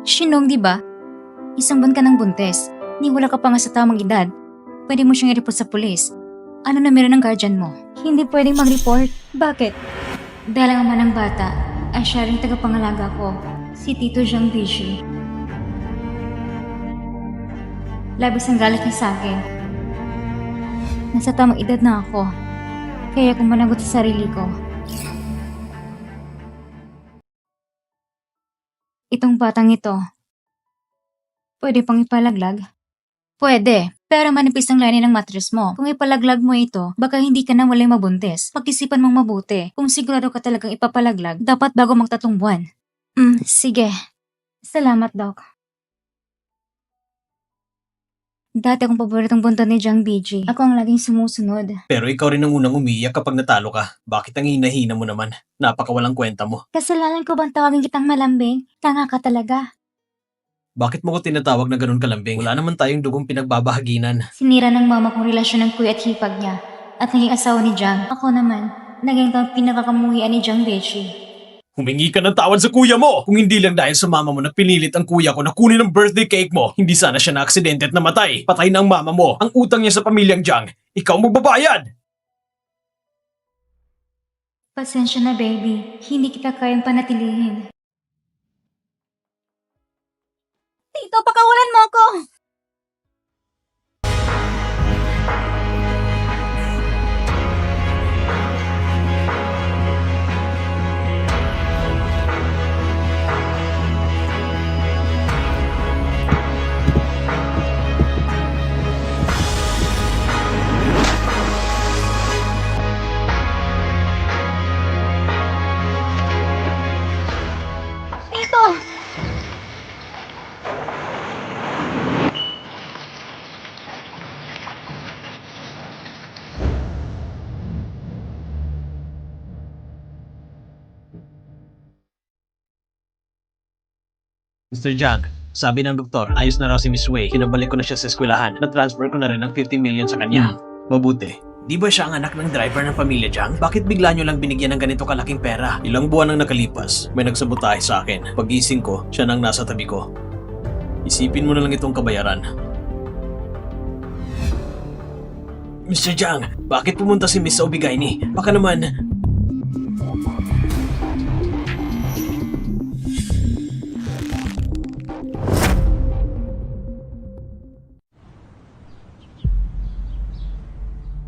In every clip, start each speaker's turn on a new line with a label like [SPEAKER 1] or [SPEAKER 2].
[SPEAKER 1] Shinong, di ba? Isang buwan ka ng buntis. Ni wala ka pa nga sa tamang edad. Pwede mo siyang i-report sa pulis. Ano na meron ng guardian mo? Hindi pwedeng mag-report. Bakit? Dahil ang ama ng bata ay siya rin tagapangalaga ko, si Tito Jiang Bishi. Labis ang galit niya sa akin. Nasa tamang edad na ako. Kaya kung managot sa sarili ko. Itong batang ito, pwede pang ipalaglag? Pwede, pero manipis ang lanin ng mattress mo. Kung ipalaglag mo ito, baka hindi ka na walay mabuntis. Pag-isipan mong mabuti. Kung sigurado ka talagang ipapalaglag, dapat bago magtatong buwan. Sige. Salamat, Doc. Dati akong paboritong buntot ni Jiang Biji. Ako ang laging sumusunod.
[SPEAKER 2] Pero ikaw rin ang unang umiiyak kapag natalo ka. Bakit ang hinahina mo naman? Napakawalang kwenta mo.
[SPEAKER 1] Kasalanan ko bang tawagin kitang malambing? Tanga ka talaga.
[SPEAKER 2] Bakit mo ko tinatawag na ganun kalambing? Wala naman tayong dugong pinagbabahaginan.
[SPEAKER 1] Sinira ng mama kong relasyon ng kuya at hipag niya at naging asawa ni Jiang. Ako naman, naging pinakakamuhian ni Jiang Biji.
[SPEAKER 2] Humingi ka ng tawad sa kuya mo! Kung hindi lang dahil sa mama mo na pinilit ang kuya ko na kunin ang birthday cake mo, hindi sana siya na-aksidente at namatay. Patay na ang mama mo. Ang utang niya sa pamilyang Jiang. Ikaw magbabayad!
[SPEAKER 1] Pasensya na, baby. Hindi kita kayang panatilihin. Tito, pakawalan mo ako! Tito!
[SPEAKER 2] Mr. Jiang, sabi ng doktor, ayos na raw si Miss Wei. Kinabalik ko na siya sa eskwelahan. Na-transfer ko na rin ng 50 million sa kanya. Mabuti. Di ba siya ang anak ng driver ng pamilya Jiang? Bakit bigla nyo lang binigyan ng ganito kalaking pera? Ilang buwan ang nakalipas, may nagsabotahe sa akin. Pag-gising ko, siya nang nasa tabi ko. Isipin mo na lang itong kabayaran. Mr. Jiang, bakit pumunta si Miss sa Obigaini? Baka naman...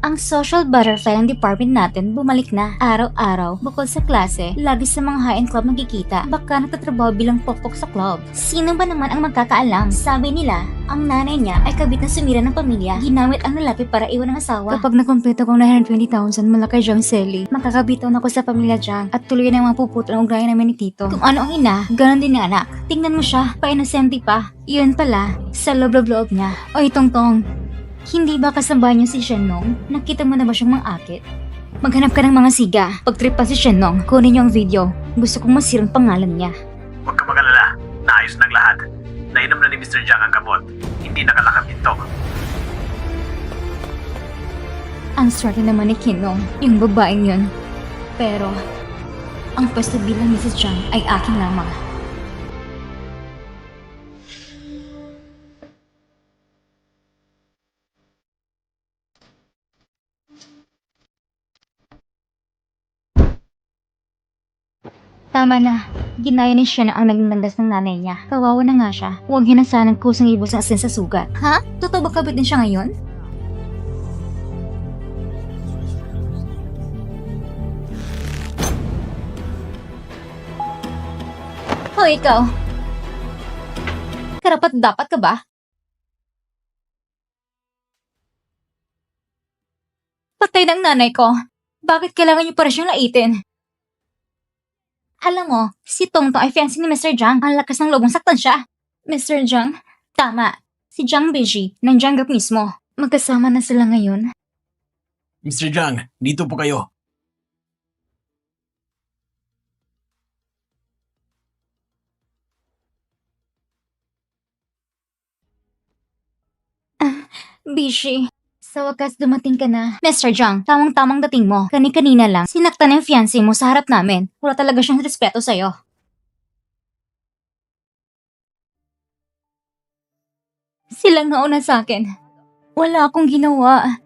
[SPEAKER 1] Ang social butterfly ng department natin bumalik na. Araw-araw, bukod sa klase, lagi sa mga high-end club nakikita. Baka nagtatrabaho bilang pokpok sa club. Sino ba naman ang magkakaalam? Sabi nila, ang nanay niya ay kabit na sumira ng pamilya. Ginamit ang lalaki para iwan ng asawa. Kapag nakumpleto kong 920,000 mula kay Jiang Seli, makakabiton ako sa pamilya Jiang at tuloy na ang mga puputol ang ugnayan namin ni Tito. Kung ano ang ina, ganon din ni anak. Tingnan mo siya, pa-inosente pa. Iyon pala, sa loob-loob niya. Oy, Tongtong. Hindi ba kasambahan niyo si Shenong? Nakita mo na ba siyang mang-akit? Maghanap ka ng mga siga. Pag-trip pa si Shenong, kunin niyo ang video. Gusto kong masirang pangalan niya.
[SPEAKER 2] Huwag ka mag-alala. Naayos ng lahat. Nainom na ni Mr. Jiang ang gamot. Hindi nakalakang pinto.
[SPEAKER 1] Ang swerte naman ni Kinong, yung babaeng yun. Pero, ang pwesto bilang Mrs. Jiang ay akin lamang. Tama na. Ginaya ni Shen ang naging landas ng nanay niya. Kawawa na nga siya. Huwag hinasanang kusang ibos ng asin sa sugat. Ha? Totoo ba kabit din siya ngayon? O ikaw? Karapat dapat ka ba? Patay ng nanay ko. Bakit kailangan niyo para siyang laitin? Alam mo, si Tongtong ay fiancé ni Mr. Jiang. Ang lakas ng lobong saktan siya. Mr. Jiang? Tama. Si Jiang Biji, ng Jiang Group mismo. Magkasama na sila ngayon.
[SPEAKER 2] Mr. Jiang, dito po kayo.
[SPEAKER 1] Bishi, sa wakas dumating ka na. Mr. Jiang, tamang-tamang dating mo. Kani-kanina lang, sinaktan ng fiancé mo sa harap namin. Wala talaga siyang respeto sa'yo. Silang nauna sa akin. Wala akong ginawa.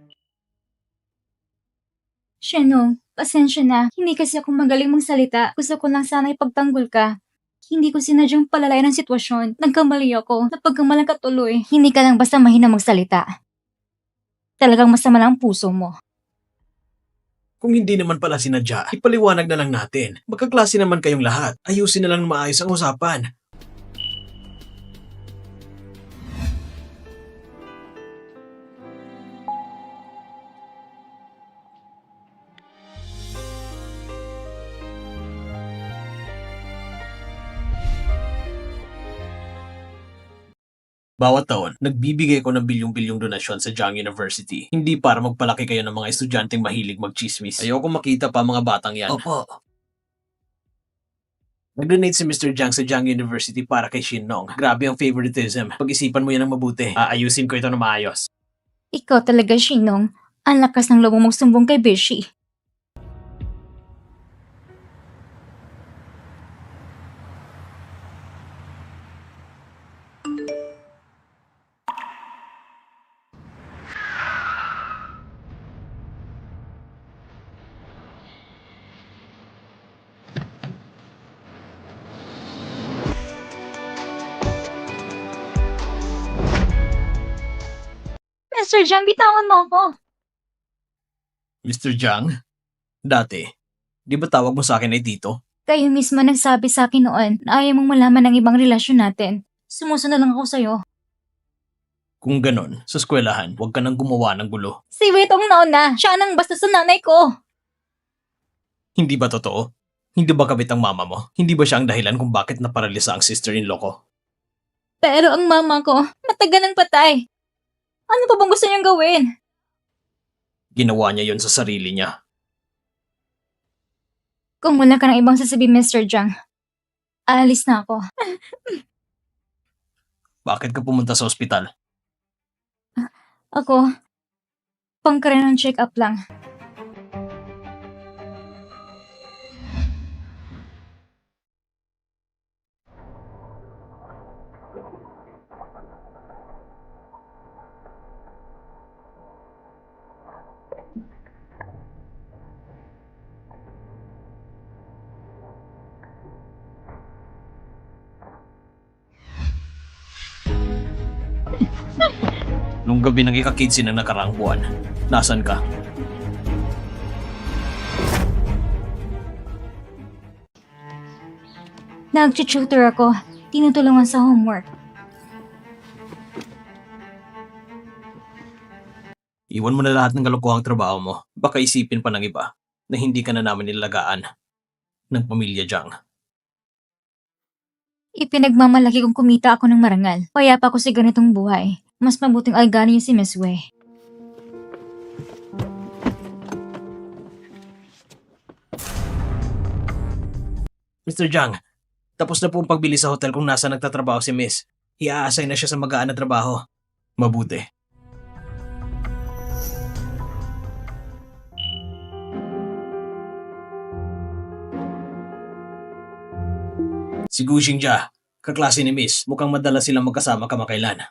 [SPEAKER 1] Shenong, pasensya na. Hindi kasi ako magaling magsalita. Gusto ko lang sana ipagtanggol ka. Hindi ko sinadyang palalayan ang sitwasyon. Nagkamali ako. Napagkamalang ka tuloy. Hindi ka lang basta mahina magsalita. Talagang masama lang ang puso mo.
[SPEAKER 2] Kung hindi naman pala sinadya, ipaliwanag na lang natin. Magkaklase naman kayong lahat. Ayusin na lang na maayos ang usapan. Bawat taon, nagbibigay ko ng bilyong-bilyong donasyon sa Jiang University. Hindi para magpalaki kayo ng mga estudyanteng mahilig magchismis. Ayoko makita pa mga batang yan. Opo. Nag-donate si Mr. Jiang sa Jiang University para kay Shinong. Grabe ang favoritism. Pag-isipan mo yan ng mabuti. Aayusin ko ito na maayos.
[SPEAKER 1] Ikaw talaga, Shinong. Ang lakas ng loob mong sumbong kay Bishi. Mr. Jiang, bitawan mo ako.
[SPEAKER 2] Mr. Jiang? Dati, di ba tawag mo sa akin ay tito?
[SPEAKER 1] Kayo mismo nagsabi sa akin noon na ayaw mong malaman ng ibang relasyon natin. Sumusunod lang ako sa'yo.
[SPEAKER 2] Kung ganon, sa eskwelahan, huwag ka nang gumawa ng gulo.
[SPEAKER 1] Si Wetong nauna. Siya nang basta sa nanay ko.
[SPEAKER 2] Hindi ba totoo? Hindi ba kabit ang mama mo? Hindi ba siya ang dahilan kung bakit naparalisa ang sister-in-law ko?
[SPEAKER 1] Pero ang mama ko, matagal nang patay. Ano pa bang gusto niyang gawin?
[SPEAKER 2] Ginawa niya yon sa sarili niya.
[SPEAKER 1] Kung wala ka ng ibang sasabihin, Mr. Jiang, aalis na ako.
[SPEAKER 2] Bakit ka pumunta sa ospital?
[SPEAKER 1] Ako, pangkaroon ng check-up lang.
[SPEAKER 2] Nung gabi nang ikakidsi ng nakaraang buwan, nasan ka?
[SPEAKER 1] Nag-tutor ako. Tinutulungan sa homework.
[SPEAKER 2] Iwan mo na lahat ng kalokohang trabaho mo. Baka isipin pa ng iba na hindi ka na namin nilagaan ng pamilya Jiang.
[SPEAKER 1] Ipinagmamalaki kong kumita ako ng marangal. Payapa ko sa ganitong buhay. Mas mabuting algani niyo si Miss Wei.
[SPEAKER 2] Mr. Jiang, tapos na po ang pagbili sa hotel kung nasa nagtatrabaho si Miss. I-a-assign na siya sa magaan na trabaho. Mabuti. Si Gu Xingjia, kaklase ni Miss, mukhang madalas silang magkasama kamakailan.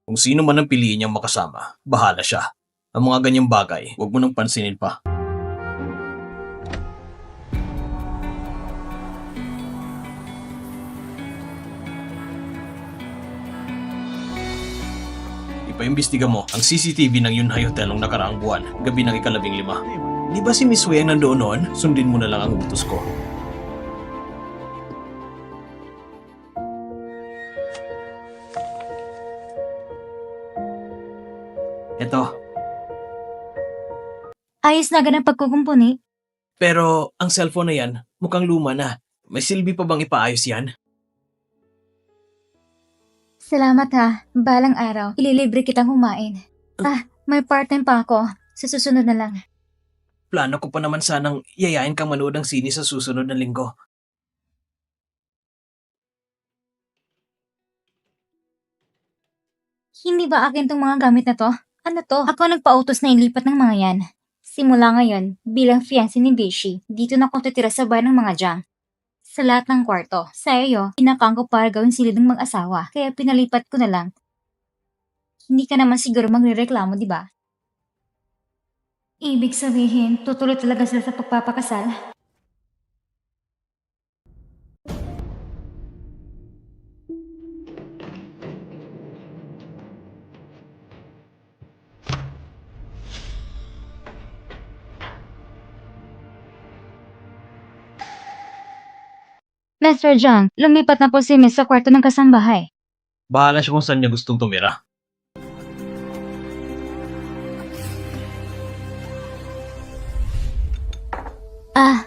[SPEAKER 2] Kung sino man ang piliin niyang makasama, bahala siya. Ang mga ganyang bagay, huwag mo nang pansinin pa. Ipaimbestiga mo ang CCTV ng Yunhai Hotel nung nakaraang buwan, gabi ng ika-15. Di ba si Miss Wei ang nandoon noon? Sundin mo na lang ang utos ko. Eto,
[SPEAKER 1] Ayos na agad ang pagkukumpuni.
[SPEAKER 2] pero ang cellphone na yan, mukhang luma na. May silbi pa bang ipaayos yan?
[SPEAKER 1] Salamat ha. Balang araw, ililibre kitang kumain. May part-time pa ako. Sa susunod na lang.
[SPEAKER 2] Plano ko pa naman sanang yayain kang manood ng sine sa susunod na linggo.
[SPEAKER 1] Hindi ba akin tong mga gamit na to? Ano to? Ako nagpa-utos na ilipat ng mga yan. Simula ngayon, bilang fiancé ni Bishi, dito na ako titira sa bahay ng mga Jiang. Sa lahat ng kwarto. Sa iyo, pinakang ko para gawin silid ng mag-asawa. Kaya pinalipat ko na lang. Hindi ka naman siguro magrereklamo, di ba? Ibig sabihin, tutuloy talaga sila sa pagpapakasal? Mr. Jung, lumipat na po si Miss sa kwarto ng kasambahay.
[SPEAKER 2] Bahala siya kung saan niya gustong tumira.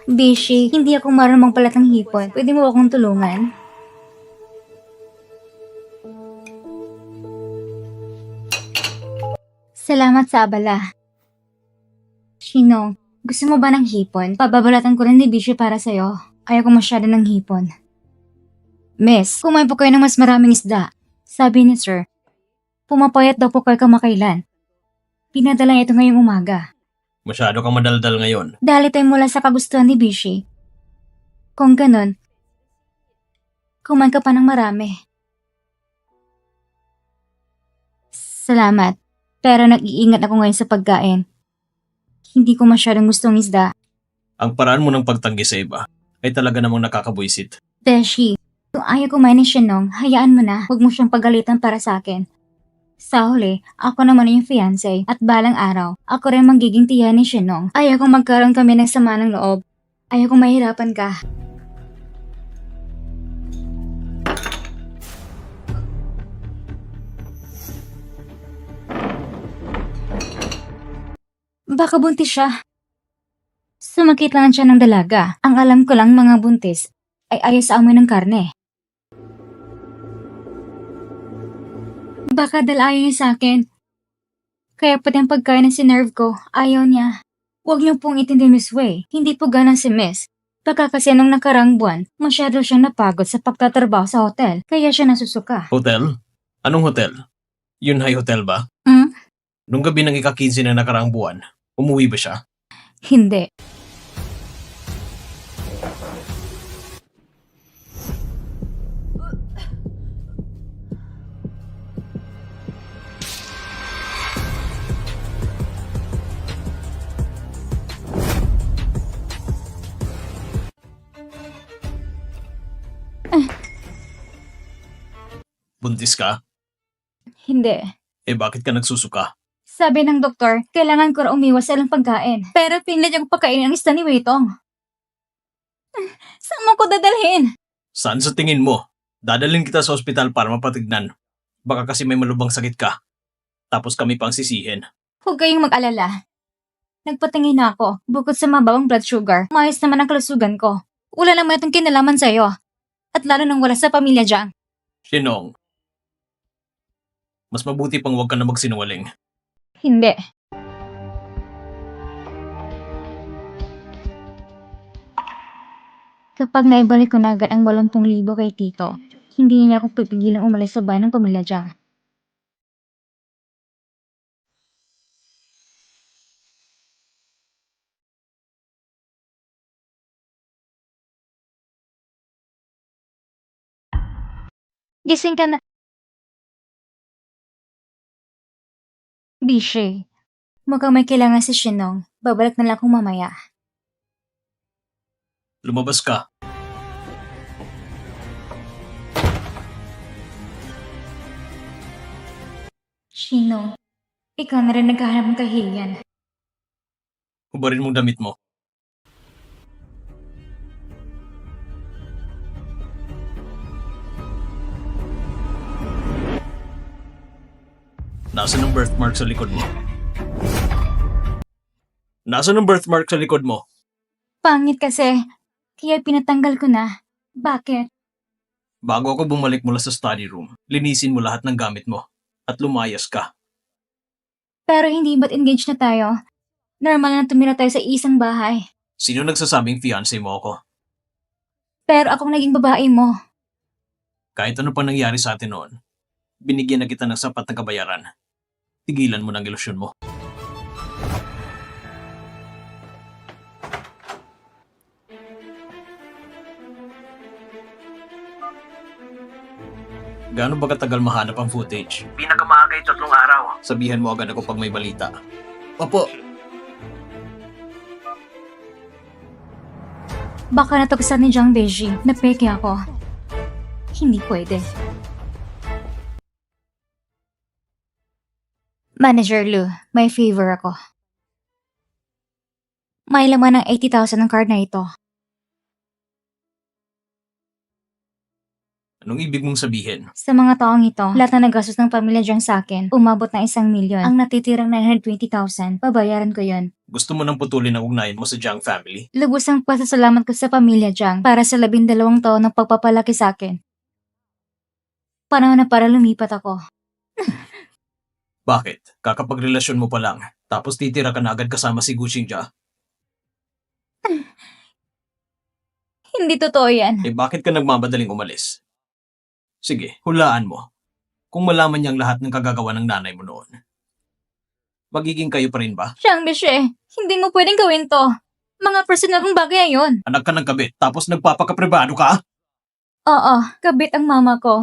[SPEAKER 1] Bishi, hindi ako marunong palat ng hipon. Pwede mo akong tulungan? Salamat sa abala. Shinong, gusto mo ba ng hipon? Pababalatan ko rin ni Bishi para sa'yo. Ayaw ko masyado ng hipon. Miss, kumain po kayo ng mas maraming isda. Sabi ni Sir, pumapayat daw po kayo kamakailan. Pinadala niya ito ngayong umaga.
[SPEAKER 2] Masyado kang madaldal ngayon.
[SPEAKER 1] Dali tayo mula sa kagustuhan ni Bishi. Kung ganun, kumain ka pa ng marami. Salamat, pero nag-iingat ako ngayon sa pagkain. Hindi ko masyadong gustong isda.
[SPEAKER 2] Ang paraan mo ng pagtanggi sa iba ay talaga namang nakakabwisit.
[SPEAKER 1] Beshi, kung ayaw kumain ni Shinong, hayaan mo na. Huwag mo siyang pagalitan para sa akin. Sa huli, ako naman yung fiancé at balang araw, ako rin magiging tiyan ni Shinong. Ayaw kong magkaroon kami ng sama ng loob. Ayaw kong mahirapan ka. Baka buntis siya. Sumakit lang siya ng dalaga. Ang alam ko lang mga buntis ay ayaw sa amoy ng karne. Baka dahil ayaw niya sa akin. Kaya pati ang pagkain na sinerve ko, ayaw niya. Huwag niyo pong itindi Miss Wei. Hindi po ganang si Miss. Baka kasi nung nakarang buwan, masyado siyang napagod sa pagtatrabaho sa hotel. Kaya siya nasusuka.
[SPEAKER 2] Hotel? Anong hotel? Yunhai Hotel ba? Nung gabi ng ika-15 na nakaraang buwan, umuwi ba siya?
[SPEAKER 1] Hindi.
[SPEAKER 2] Buntis ka?
[SPEAKER 1] Hindi.
[SPEAKER 2] Bakit ka nagsusuka?
[SPEAKER 1] Sabi ng doktor, kailangan ko raw umiwas sa ilang pagkain. Pero pinilit niyang pagkainin ang isda ni Weitong. Saan mo ko dadalhin?
[SPEAKER 2] Saan sa tingin mo? Dadalhin kita sa ospital para mapatignan. Baka kasi may malubang sakit ka. Tapos kami pang sisihin.
[SPEAKER 1] Huwag kayong mag-alala. Nagpatingin na ako. Bukod sa mababang blood sugar, maayos naman ang kalusugan ko. Wala naman itong kinalaman sa'yo. At lalo nang wala sa pamilya dyan.
[SPEAKER 2] Shinong, mas mabuti pang huwag ka na magsinungaling.
[SPEAKER 1] Hindi. Kapag naibalik ko na agad ang 80,000 kay Tito, hindi niya ako pipigilang umalis sa bahay ng pamilya dyan. Gising ka na. Bishi, mukhang may kailangan si Shinong. Babalik na lang akong mamaya.
[SPEAKER 2] Lumabas ka.
[SPEAKER 1] Shinong, ikaw na rin naghahanap ng kahihiyan.
[SPEAKER 2] Hubarin mong damit mo. Nasaan ang birthmark sa likod mo? Nasaan ang birthmark sa likod mo?
[SPEAKER 1] Pangit kasi, kaya pinatanggal ko na. Bakit?
[SPEAKER 2] Bago ako bumalik mula sa study room, linisin mo lahat ng gamit mo at lumayas ka.
[SPEAKER 1] Pero hindi ba't engaged na tayo? Normal na tumira tayo sa isang bahay.
[SPEAKER 2] Sino nagsasabing fiancé mo ako?
[SPEAKER 1] Pero akong naging babae mo.
[SPEAKER 2] Kahit ano pa nangyari sa atin noon, binigyan na kita ng sapat na kabayaran. Tigilan mo ng ilusyon mo. Gaano ba katagal mahanap ang footage? Pinakamaagay 3 araw. Sabihan mo agad ako pag may balita. Opo.
[SPEAKER 1] Baka natagsan ni Jiang Beji na peke ako. Hindi pwede. Manager Lu, may favor ako. May laman ng 80,000 ng card na ito.
[SPEAKER 2] Anong ibig mong sabihin?
[SPEAKER 1] Sa mga taong ito, lahat na nagastos ng pamilya Jiang sa akin, umabot ng 1 milyon. Ang natitirang 920,000, babayaran ko yon.
[SPEAKER 2] Gusto mo nang putulin ang ugnayan mo sa Jiang family?
[SPEAKER 1] Lubos ang pasasalamat ko sa pamilya Jiang para sa 12 taon ng pagpapalaki sa akin. Panahon na para lumipat ako.
[SPEAKER 2] Bakit? Kakapagrelasyon mo pa lang, tapos titira ka na agad kasama si Gu Xingjia?
[SPEAKER 1] Hindi totoo yan.
[SPEAKER 2] Eh bakit ka nagmamadaling umalis? Sige, hulaan mo. Kung malaman niyang lahat ng kagagawa ng nanay mo noon. Magiging kayo pa rin ba?
[SPEAKER 1] Jiang Beji, hindi mo pwedeng gawin to. Mga personal kong bagay ayon.
[SPEAKER 2] Anak ka ng kabit, tapos nagpapakapribado ka?
[SPEAKER 1] Oo, kabit ang mama ko.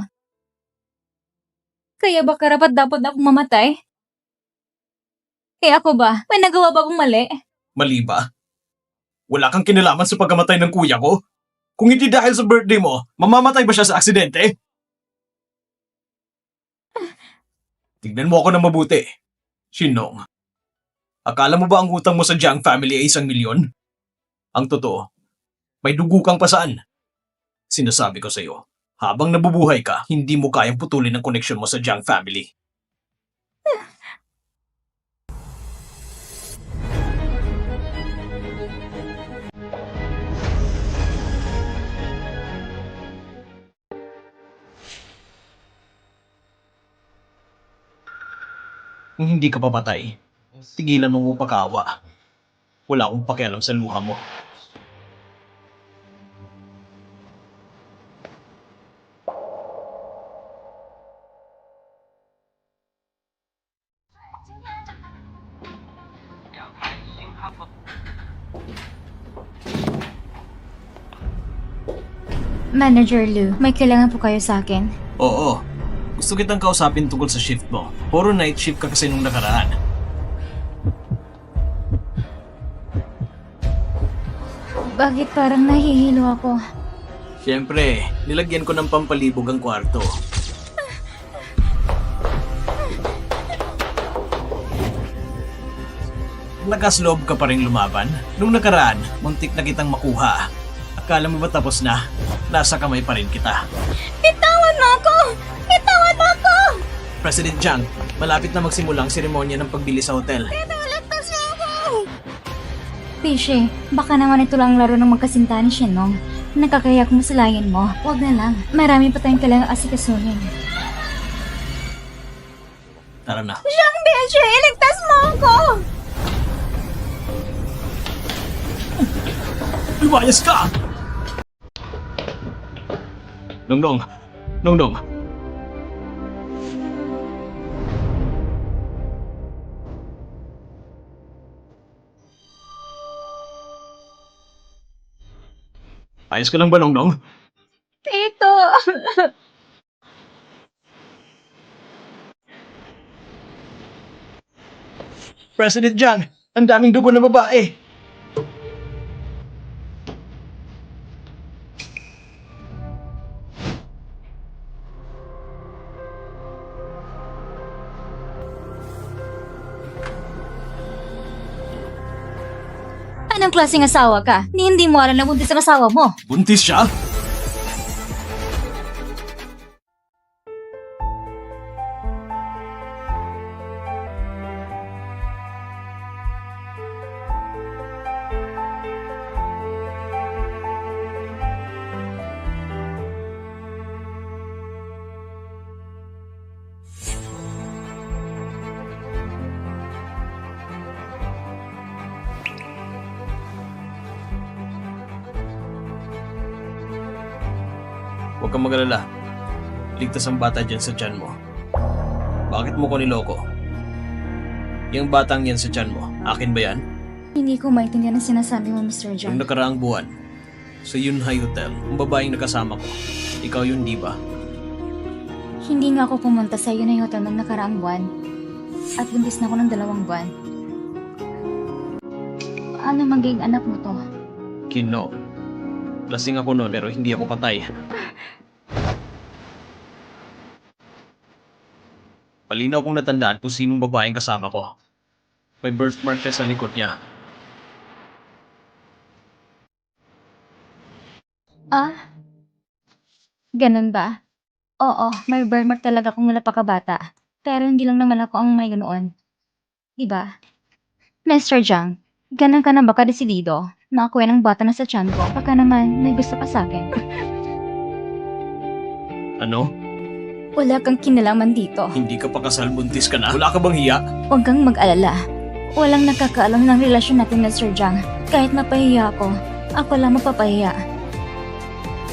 [SPEAKER 1] Kaya ba karapat dapat akong mamatay? Kaya ako ba? May nagawa ba akong mali?
[SPEAKER 2] Mali ba? Wala kang kinalaman sa pagkamatay ng kuya ko? Kung hindi dahil sa birthday mo, mamamatay ba siya sa aksidente? Tignan mo ako na mabuti. Shinong, akala mo ba ang utang mo sa Jiang family ay 1 milyon? Ang totoo, may dugo kang pasaan. Sinasabi ko sa iyo, habang nabubuhay ka, hindi mo kayang putulin ang koneksyon mo sa Jiang family. Kung hindi ka papatay, tigilan mo mo pagkawa. Wala akong pakialam sa luha mo.
[SPEAKER 1] Manager Lu, may kailangan po kayo sa akin.
[SPEAKER 2] Oo. Gusto kitang kausapin tungkol sa shift mo. Puro night shift ka kasi nung nakaraan.
[SPEAKER 1] Bakit parang nahihilo ako?
[SPEAKER 2] Siyempre, nilagyan ko ng pampalibog ang kwarto. Lakas loob ka pa rin lumaban. Nung nakaraan, muntik na kitang makuha. Akala mo ba tapos na? Nasa kamay pa rin kita.
[SPEAKER 1] Bitawan mo ako! Bitawan mo ako!
[SPEAKER 2] President Jiang, malapit na magsimula ang seremonya ng pagbili sa hotel.
[SPEAKER 1] Pinalagtas mo ako! Tishe, baka naman ito lang laro ng magkasinta ni Shenong. Nakakaya kung masalayan mo, wag na lang. Marami pa tayong kailangang asikasuhin.
[SPEAKER 2] Tara na.
[SPEAKER 1] Jiang Beji, iligtas mo ako!
[SPEAKER 2] Lumayas ka! Nongdong! Nongdong! Ayos ka lang ba, Nongdong?
[SPEAKER 1] Tito!
[SPEAKER 2] President Jiang, ang daming dugo na babae.
[SPEAKER 1] Anong klaseng asawa ka? Hindi mo alam na buntis ang asawa mo.
[SPEAKER 2] Buntis siya? Huwag kang mag-alala. Ligtas ang bata dyan sa tiyan mo. Bakit mo ko niloko? Yung batang yan sa tiyan mo, akin ba yan?
[SPEAKER 1] Hindi ko maintindihan ang sinasabi mo, Mr. Jiang.
[SPEAKER 2] Yung nakaraang buwan, sa Yunhai Hotel, ang babaeng nakasama ko, ikaw yun, di ba?
[SPEAKER 1] Hindi nga ako pumunta sa Unay Hotel ng nakaraang buwan. At buntis na ako ng 2 buwan. Ano magiging anak mo to?
[SPEAKER 2] Kino. Lasing ako noon pero hindi ako patay. Palinaw kong natandaan kung sinong babaeng kasama ko. May birthmark siya sa likod niya.
[SPEAKER 1] Ah? Ganun ba? Oo, may birthmark talaga kung napakabata. Pero hindi lang naman ako ang may ganoon. Diba? Mr. Jiang, ganun ka na ba kadesidido? Nakakuha ng bata na sa tiyan ko. Baka naman may gusto pa sa akin.
[SPEAKER 2] Ano?
[SPEAKER 1] Wala kang kinalaman dito.
[SPEAKER 2] Hindi ka pa kasal, buntis ka na? Wala ka bang hiya?
[SPEAKER 1] Huwag kang mag-alala. Walang nakakaalam ng relasyon natin, Mr. Jiang. Kahit mapahiya ako lang mapapahiya.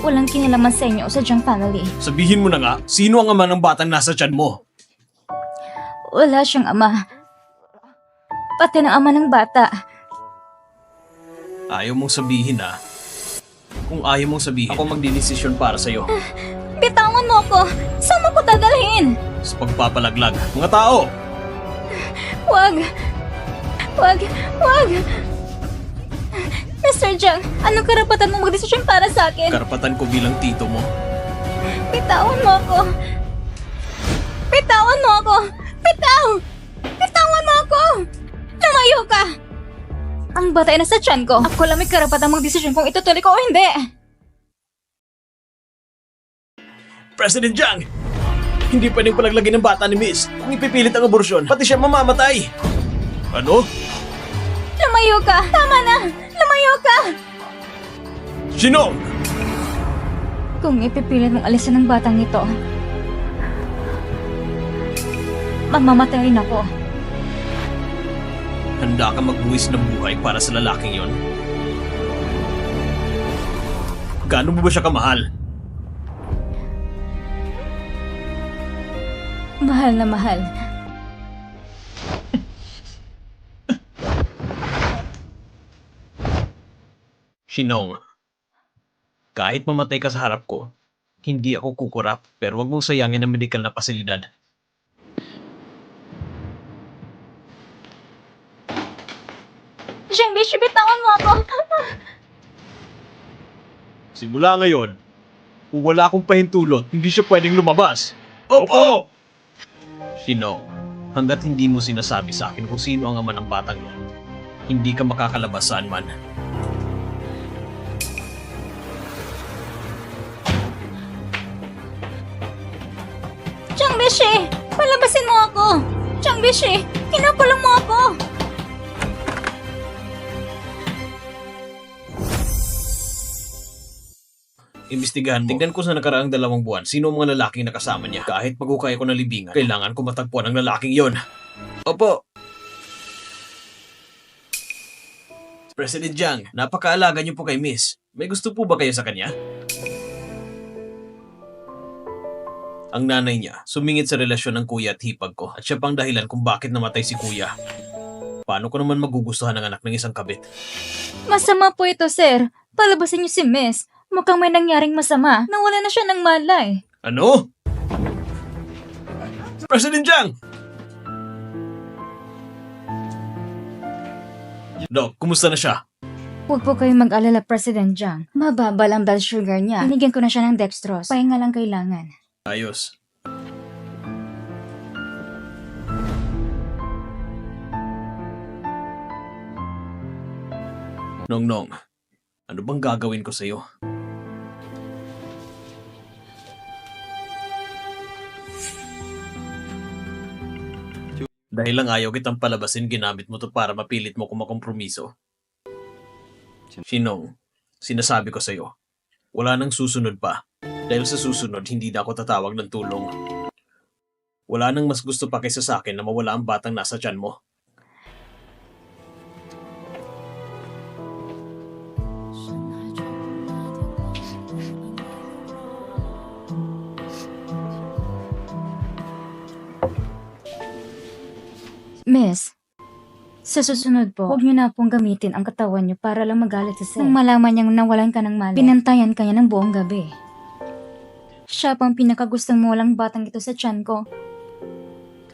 [SPEAKER 1] Walang kinalaman sa inyo o sa Jiang family.
[SPEAKER 2] Sabihin mo na nga, sino ang ama ng batang nasa tiyan mo?
[SPEAKER 1] Wala siyang ama. Pati ng ama ng bata.
[SPEAKER 2] Ayaw mong sabihin ah. Kung ayaw mong sabihin, ako magdidesisyon para sa'yo.
[SPEAKER 1] Bitawan mo ako! Saan mo ko dadalhin?
[SPEAKER 2] Sa pagpapalaglag. Mga tao!
[SPEAKER 1] Wag! Wag! Wag! Mr. Jiang, anong karapatan mo magdesisyon para sa akin?
[SPEAKER 2] Karapatan ko bilang tito mo.
[SPEAKER 1] Bitawan mo ako! Bitawan mo ako! Bitaw! Bitawan mo ako! Lumayo ka! Ang bata ay nasa tiyan ko. Ako lang may karapatan magdesisyon kung itutuloy ko o hindi.
[SPEAKER 2] President Jiang! Hindi pwedeng palaglagin ng bata ni Miss. Kung ipipilit ang aborsyon, pati siya mamamatay. Ano?
[SPEAKER 1] Lumayo ka! Tama na! Lumayo ka!
[SPEAKER 2] Sino?
[SPEAKER 1] Kung ipipilit mong alisin ang batang ito, mamamatay rin ako.
[SPEAKER 2] Handa ka magbuwis ng buhay para sa lalaking yon? Gaano mo ba siya kamahal?
[SPEAKER 1] Mahal na mahal.
[SPEAKER 2] Shinong, kahit mamatay ka sa harap ko, hindi ako kukurap pero wag mong sayangin ang medikal na pasilidad.
[SPEAKER 1] Jiang Bishi, bitawan mo ako!
[SPEAKER 2] Simula ngayon, kung wala akong pahintulot, hindi siya pwedeng lumabas. Opo! Shinong, hanggat hindi mo sinasabi sa akin kung sino ang ama ng batang yan, hindi ka makakalabas saan man.
[SPEAKER 1] Jiang Bishi! Palabasin mo ako! Jiang Bishi! Kinakulong mo ako!
[SPEAKER 2] Imbestigahan mo. Tignan ko sa nakaraang 2 buwan sino ang mga lalaking nakasama niya. Kahit magukay ko ng libingan, kailangan ko matagpuan ang lalaking yon. Opo! President Jiang, napakaalaga niyo po kay Miss. May gusto po ba kayo sa kanya? Ang nanay niya, sumingit sa relasyon ng kuya at hipag ko at siya pang dahilan kung bakit namatay si kuya. Paano ko naman magugustuhan ang anak ng isang kabit?
[SPEAKER 1] Masama po ito, sir. Palabasin niyo si Miss. Mukhang may nangyaring masama. Nawala na siya ng malay.
[SPEAKER 2] Ano? President Jiang! Doc, kumusta na siya?
[SPEAKER 1] Huwag po kayong mag-alala, President Jiang. Mababa lang blood sugar niya. Binigyan ko na siya ng dextrose. Pahinga lang kailangan.
[SPEAKER 2] Ayos. Nongnong, ano bang gagawin ko sa'yo? Dahil lang ayaw kitang palabasin, ginamit mo to para mapilit mo kung makompromiso. Shinong, sinasabi ko sa'yo, wala nang susunod pa. Dahil sa susunod, hindi na ako tatawag ng tulong. Wala nang mas gusto pa kaysa sa akin na mawala ang batang nasa tiyan mo.
[SPEAKER 1] Miss, sa susunod po, huwag niyo na pong gamitin ang katawan niyo para lang magalit sa sir. Nung malaman niyang nawalan ka ng malay, binantayan ka niya ng buong gabi. Siya pang pinakagustong mo walang batang ito sa tiyan ko.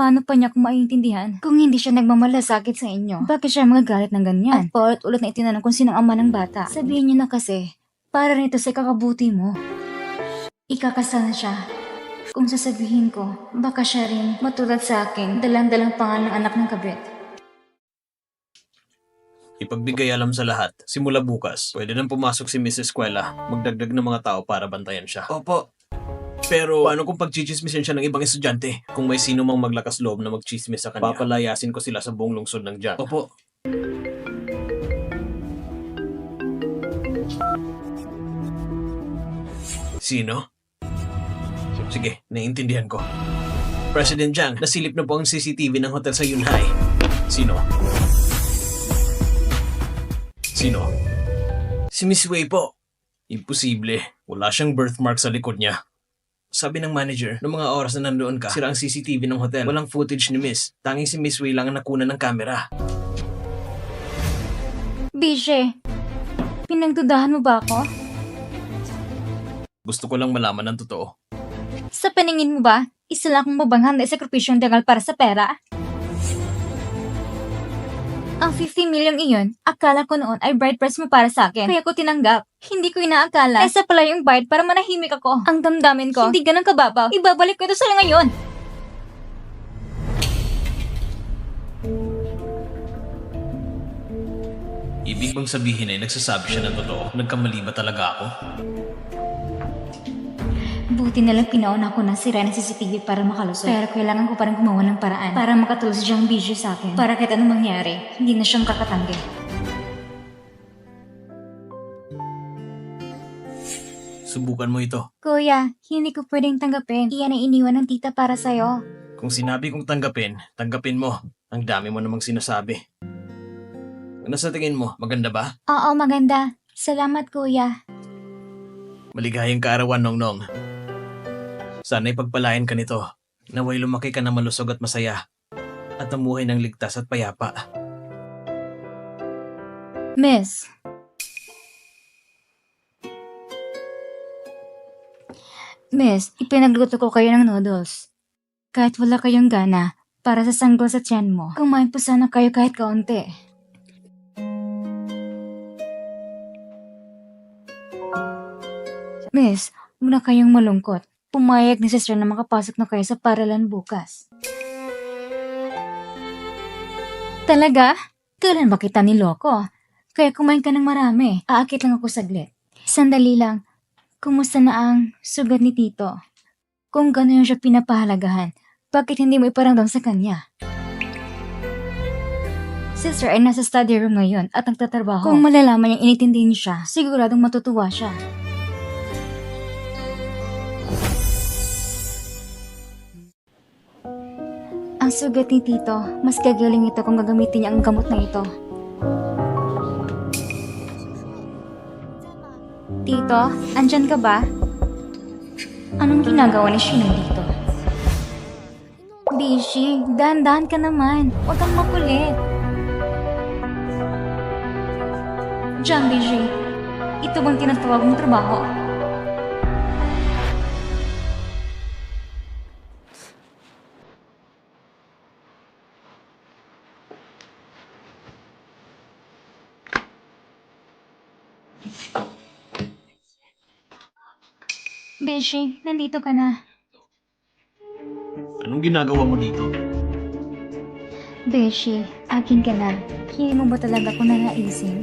[SPEAKER 1] Paano pa niya kung maiintindihan? Kung hindi siya nagmamalasakit sa inyo, bakit siya magagalit ng ganyan? At paulit-ulit na itinanong kung sinong ama ng bata. Sabihin niyo na kasi, para nito sa kakabuti mo. Ikakasal na siya. Kung sasabihin ko, baka siya rin matulad sa akin, dalang-dalang pangalan ng anak ng kabit.
[SPEAKER 2] Ipagbigay alam sa lahat, simula bukas, pwede nang pumasok si Mrs. Eskwela, magdagdag ng mga tao para bantayan siya. Opo. Pero paano kung pagchichismisin siya ng ibang estudyante? Kung may sino mang maglakas loob na magchismis sa kanya, papalayasin ko sila sa buong lungsod ng Jang. Opo. Sino? Sige, naiintindihan ko. President Jang, nasilip na po ang CCTV ng hotel sa Yunhai. Sino? Sino? Si Miss Wei po. Imposible. Wala siyang birthmark sa likod niya. Sabi ng manager, noong mga oras na nandoon ka, sira ang CCTV ng hotel. Walang footage ni Miss. Tanging si Miss Wei lang ang nakuna ng camera.
[SPEAKER 1] Bishe, pinagdudahan mo ba ako?
[SPEAKER 2] Gusto ko lang malaman ng totoo.
[SPEAKER 1] Sa paningin mo ba, isa lang akong mabanghang na sakripisyong dangal para sa pera? Ang 50 million iyon, akala ko noon ay bride price mo para sa akin. Kaya ko tinanggap. Hindi ko inaakala. Esa pala yung bayad para manahimik ako. Ang damdamin ko, hindi ganun kababaw. Ibabalik ko ito sa'yo ngayon.
[SPEAKER 2] Ibig bang sabihin ay nagsasabi siya ng totoo? Nagkamali ba talaga ako?
[SPEAKER 1] Buti na lang pinauna ko na sira ng CCTV para makalusot. Pero kailangan ko pa rin gumawa ng paraan para makatulong si Jiang Bijou sa akin. Para kahit anong mangyari, hindi na siyang kakatanggi.
[SPEAKER 2] Subukan mo ito.
[SPEAKER 1] Kuya, hindi ko pwedeng tanggapin. Iyan ay iniwan ng tita para sa'yo.
[SPEAKER 2] Kung sinabi kong tanggapin, tanggapin mo. Ang dami mo namang sinasabi. Ano sa tingin mo? Maganda ba?
[SPEAKER 1] Oo, maganda. Salamat, kuya.
[SPEAKER 2] Maligayang kaarawan, Nongnong. Sana'y pagpalain ka nito. Naway lumaki ka na malusog at masaya. At namuhay ng ligtas at payapa.
[SPEAKER 1] Miss. Miss, ipinagluto ko kayo ng noodles. Kahit wala kayong gana, para sa sanggol sa tiyan mo, kumain po sana kayo kahit kaunti. Miss, muna kayong malungkot. Pumayag ni sister na makapasok na kayo sa paralan bukas. Talaga? Kailan ba kita niloko? Kaya kumain ka ng marami. Aakit lang ako saglit. Sandali lang. Kumusta na ang sugat ni Tito? Kung gano'n siya pinapahalagahan, bakit hindi mo iparamdam sa kanya? Sister ay nasa study room ngayon at nagtatrabaho. Kung malalaman niyang initindihin siya, siguradong matutuwa siya. Ang sugat ni Tito, mas gagaling ito kung gagamitin niya ang gamot na ito. Tito, andyan ka ba? Anong ginagawa ni Shinong dito? Bishi, dahan-dahan ka naman. Huwag kang makulit. Diyan, Bishi. Ito bang tinatawag mong trabaho? Beshi, nandito ka na.
[SPEAKER 2] Anong ginagawa mo dito?
[SPEAKER 1] Beshi, akin ka na. Hindi mo ba talaga ako nanaisin?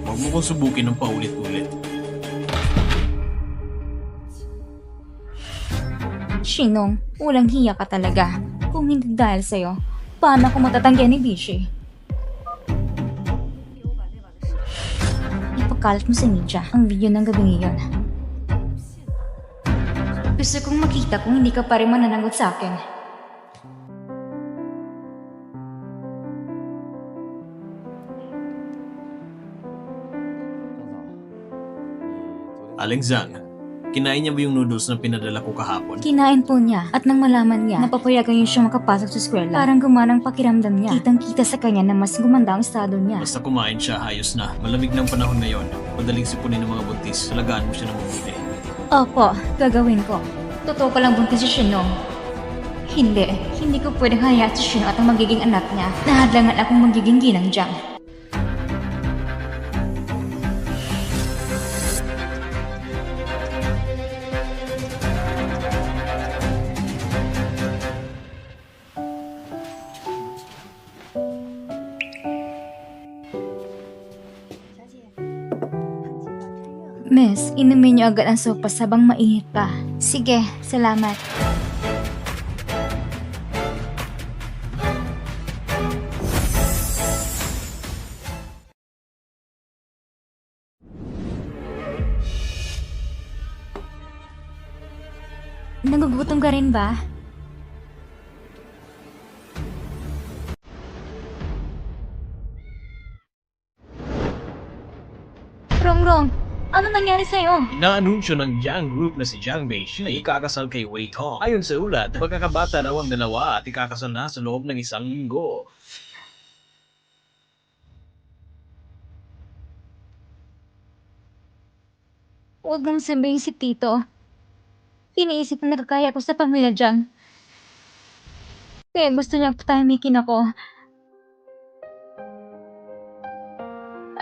[SPEAKER 2] Huwag mo kong subukin ng paulit-ulit.
[SPEAKER 1] Shinong, walang hiya ka talaga. Kung hindi dahil sa'yo, paano ako matatanggihan ni Bishi? Ipakalat mo sa media ang video ng gabi ngayon. Gusto kong makita kung hindi ka pa rin mananagot sa akin.
[SPEAKER 2] Aling Zhang, kinain niya ba yung noodles na pinadala ko kahapon?
[SPEAKER 1] Kinain po niya at nang malaman niya, napapayagan niya siyang makapasok sa eskwela. Parang gumanang pakiramdam niya. Kitang-kita sa kanya na mas gumanda ang estado niya.
[SPEAKER 2] Basta kumain siya, ayos na. Malamig ng panahon ngayon. Madaling sipunin ng mga buntis. Alagaan mo siya ng mabuti.
[SPEAKER 1] Opo, gagawin ko. Totoo palang buntis si Shinong. Hindi ko pwedeng hayaan si Shinong at ang magiging anak niya. Nahadlangan akong magiging ginangjang. Miss, inumin niyo agad ang sopas habang mainit pa. Sige, salamat. Nagugutom ka rin ba? Rongrong, ano nangyari sa'yo?
[SPEAKER 2] Inaanunsyo ng Jiang Group na si Jiang Beijing na ikakasal kay Wei Tong. Ayon sa ulat, magkakabata raw ang dalawa at ikakasal na sa loob ng isang linggo.
[SPEAKER 1] Huwag mong sabihin si Tito. Iniisip na nakakaya ko sa pamilya Jiang. Kaya gusto niyang patahimikin ako.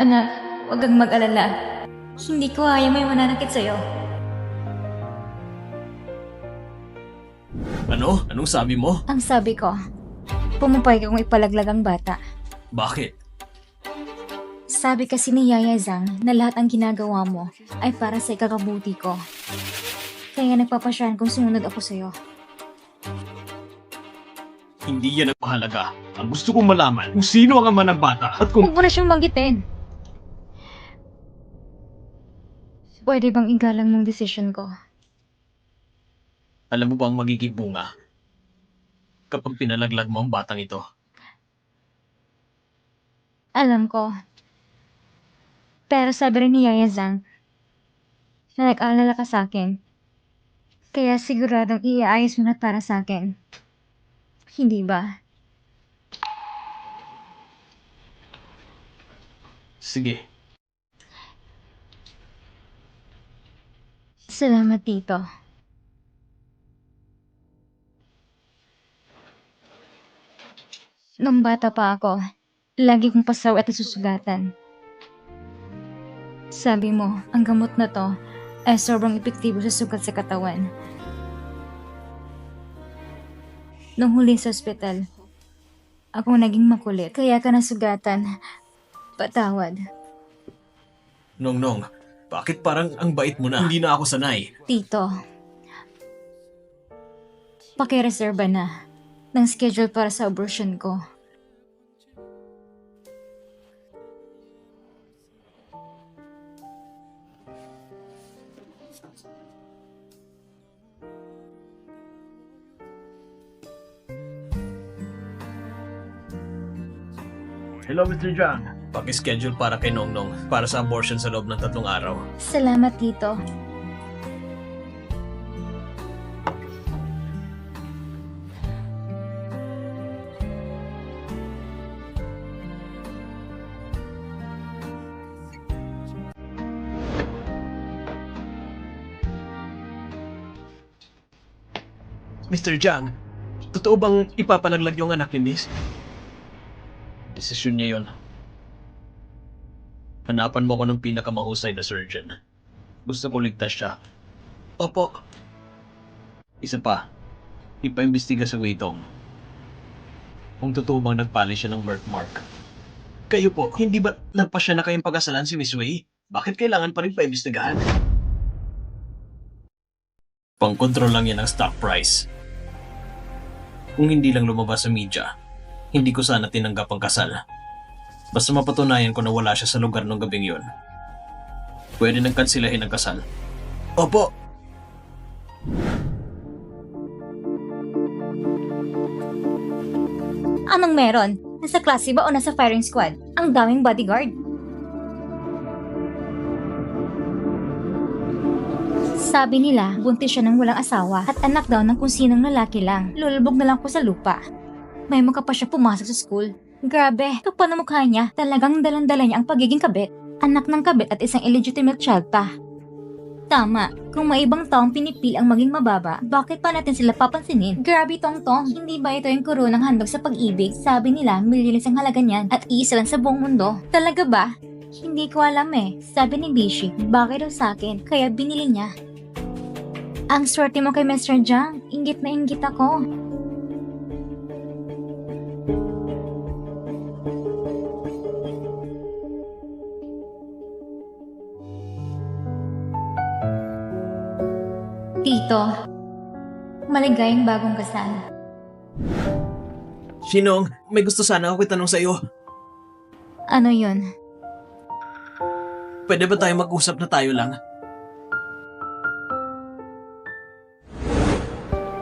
[SPEAKER 1] Anak, huwag kang mag-alala. Hindi ko kaya may mananakit sa'yo.
[SPEAKER 2] Ano? Anong sabi mo?
[SPEAKER 1] Ang sabi ko, pumapayag akong ipalaglag ang bata.
[SPEAKER 2] Bakit?
[SPEAKER 1] Sabi kasi ni Yaya Zhang na lahat ang ginagawa mo ay para sa ikakabuti ko. Kaya nagpapasyahan kung sumunod ako sa'yo.
[SPEAKER 2] Hindi yan ang mahalaga. Ang gusto kong malaman kung sino ang ama ng bata at kung...
[SPEAKER 1] Huwag mo na siyang banggitin. Pwede bang igalang mong desisyon ko?
[SPEAKER 2] Alam mo ba ang magiging bunga kapag pinalaglag mo ang batang ito?
[SPEAKER 1] Alam ko. Pero sabi rin ni Yaya Zhang na nag-aalala ka sa akin. Kaya siguradong iaayos mo na para sa akin. Hindi ba?
[SPEAKER 2] Sige.
[SPEAKER 1] Salamat, Tito. Nung bata pa ako, lagi kong pasaw at nasusugatan. Sabi mo, ang gamot na to ay sobrang epektibo sa sugat sa katawan. Nung huli sa ospital, ako naging makulit, kaya ka nasugatan. Patawad.
[SPEAKER 2] Nong, bakit parang ang bait mo na? Hindi na ako sanay.
[SPEAKER 1] Tito, pakireserba na ng schedule para sa abortion ko.
[SPEAKER 2] Hello, Mr. Jiang. Paki-schedule para kay Nongnong para sa abortion sa loob ng 3 araw.
[SPEAKER 1] Salamat, Tito.
[SPEAKER 2] Mr. Jiang, totoo bang ipapalaglag yung anak ni Miss? Desisyon niya yun. Hanapan mo ko ng pinakamahusay na surgeon. Gusto ko ligtas siya. Opo. Isa pa, ipaimbestiga sa Weitong. Kung totoo bang nagpali siya ng birthmark. Kayo po, hindi ba nagpasya na kayong pag-asalan si Miss Wei? Bakit kailangan pa rin paimbestigahan? Pangkontrol lang yan ang stock price. Kung hindi lang lumabas sa media, hindi ko sana tinanggap ang kasal. Basta mapatunayan ko na wala siya sa lugar ng gabing yun. Pwede nang kansilahin ang kasal. Opo!
[SPEAKER 1] Anong meron? Nasa klase ba o nasa firing squad? Ang daming bodyguard. Sabi nila, buntis siya ng walang asawa at anak daw ng kung sinong lalaki lang. Lulubog na lang po sa lupa. May mukha pa siya pumasok sa school. Grabe, kapal na mukha niya. Talagang dalang-dala niya ang pagiging kabit. anak ng kabit at isang illegitimate child pa. Tama, kung may ibang taong pinipil ang maging mababa, bakit pa natin sila papansinin? Grabe tong-tong, hindi ba ito yung koronang handog sa pag-ibig? Sabi nila, milyones ang halaga niyan at iisa lang sa buong mundo. Talaga ba? Hindi ko alam eh. Sabi ni Bishi, bagay daw sa akin, kaya binili niya. Ang swerte mo kay Mr. Jang, inggit na inggit ako. Tito, maligayang bagong kasal.
[SPEAKER 2] Shinong, may gusto sana ako itanong sa'yo.
[SPEAKER 1] Ano yun?
[SPEAKER 2] Pwede ba tayo mag-usap na tayo lang?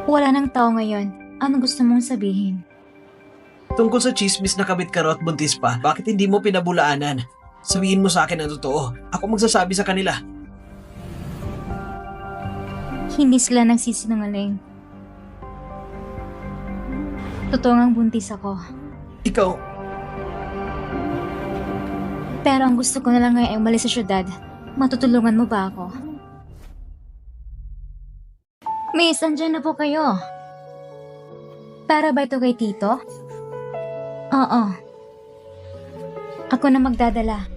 [SPEAKER 1] Wala nang tao ngayon. Ano gusto mong sabihin?
[SPEAKER 2] Tungkol sa chismis na kabit ka raw at buntis pa, bakit hindi mo pinabulaanan? Sabihin mo sa akin ang totoo. Ako magsasabi sa kanila.
[SPEAKER 1] Hindi sila nagsisinungaling. Totoo ngang buntis ako.
[SPEAKER 2] Ikaw,
[SPEAKER 1] Pero ang gusto ko na lang ngayon ay umalis sa syudad. Matutulungan mo ba ako? Miss, andyan na po kayo. Para ba ito kay Tito? Oo. Ako na magdadala.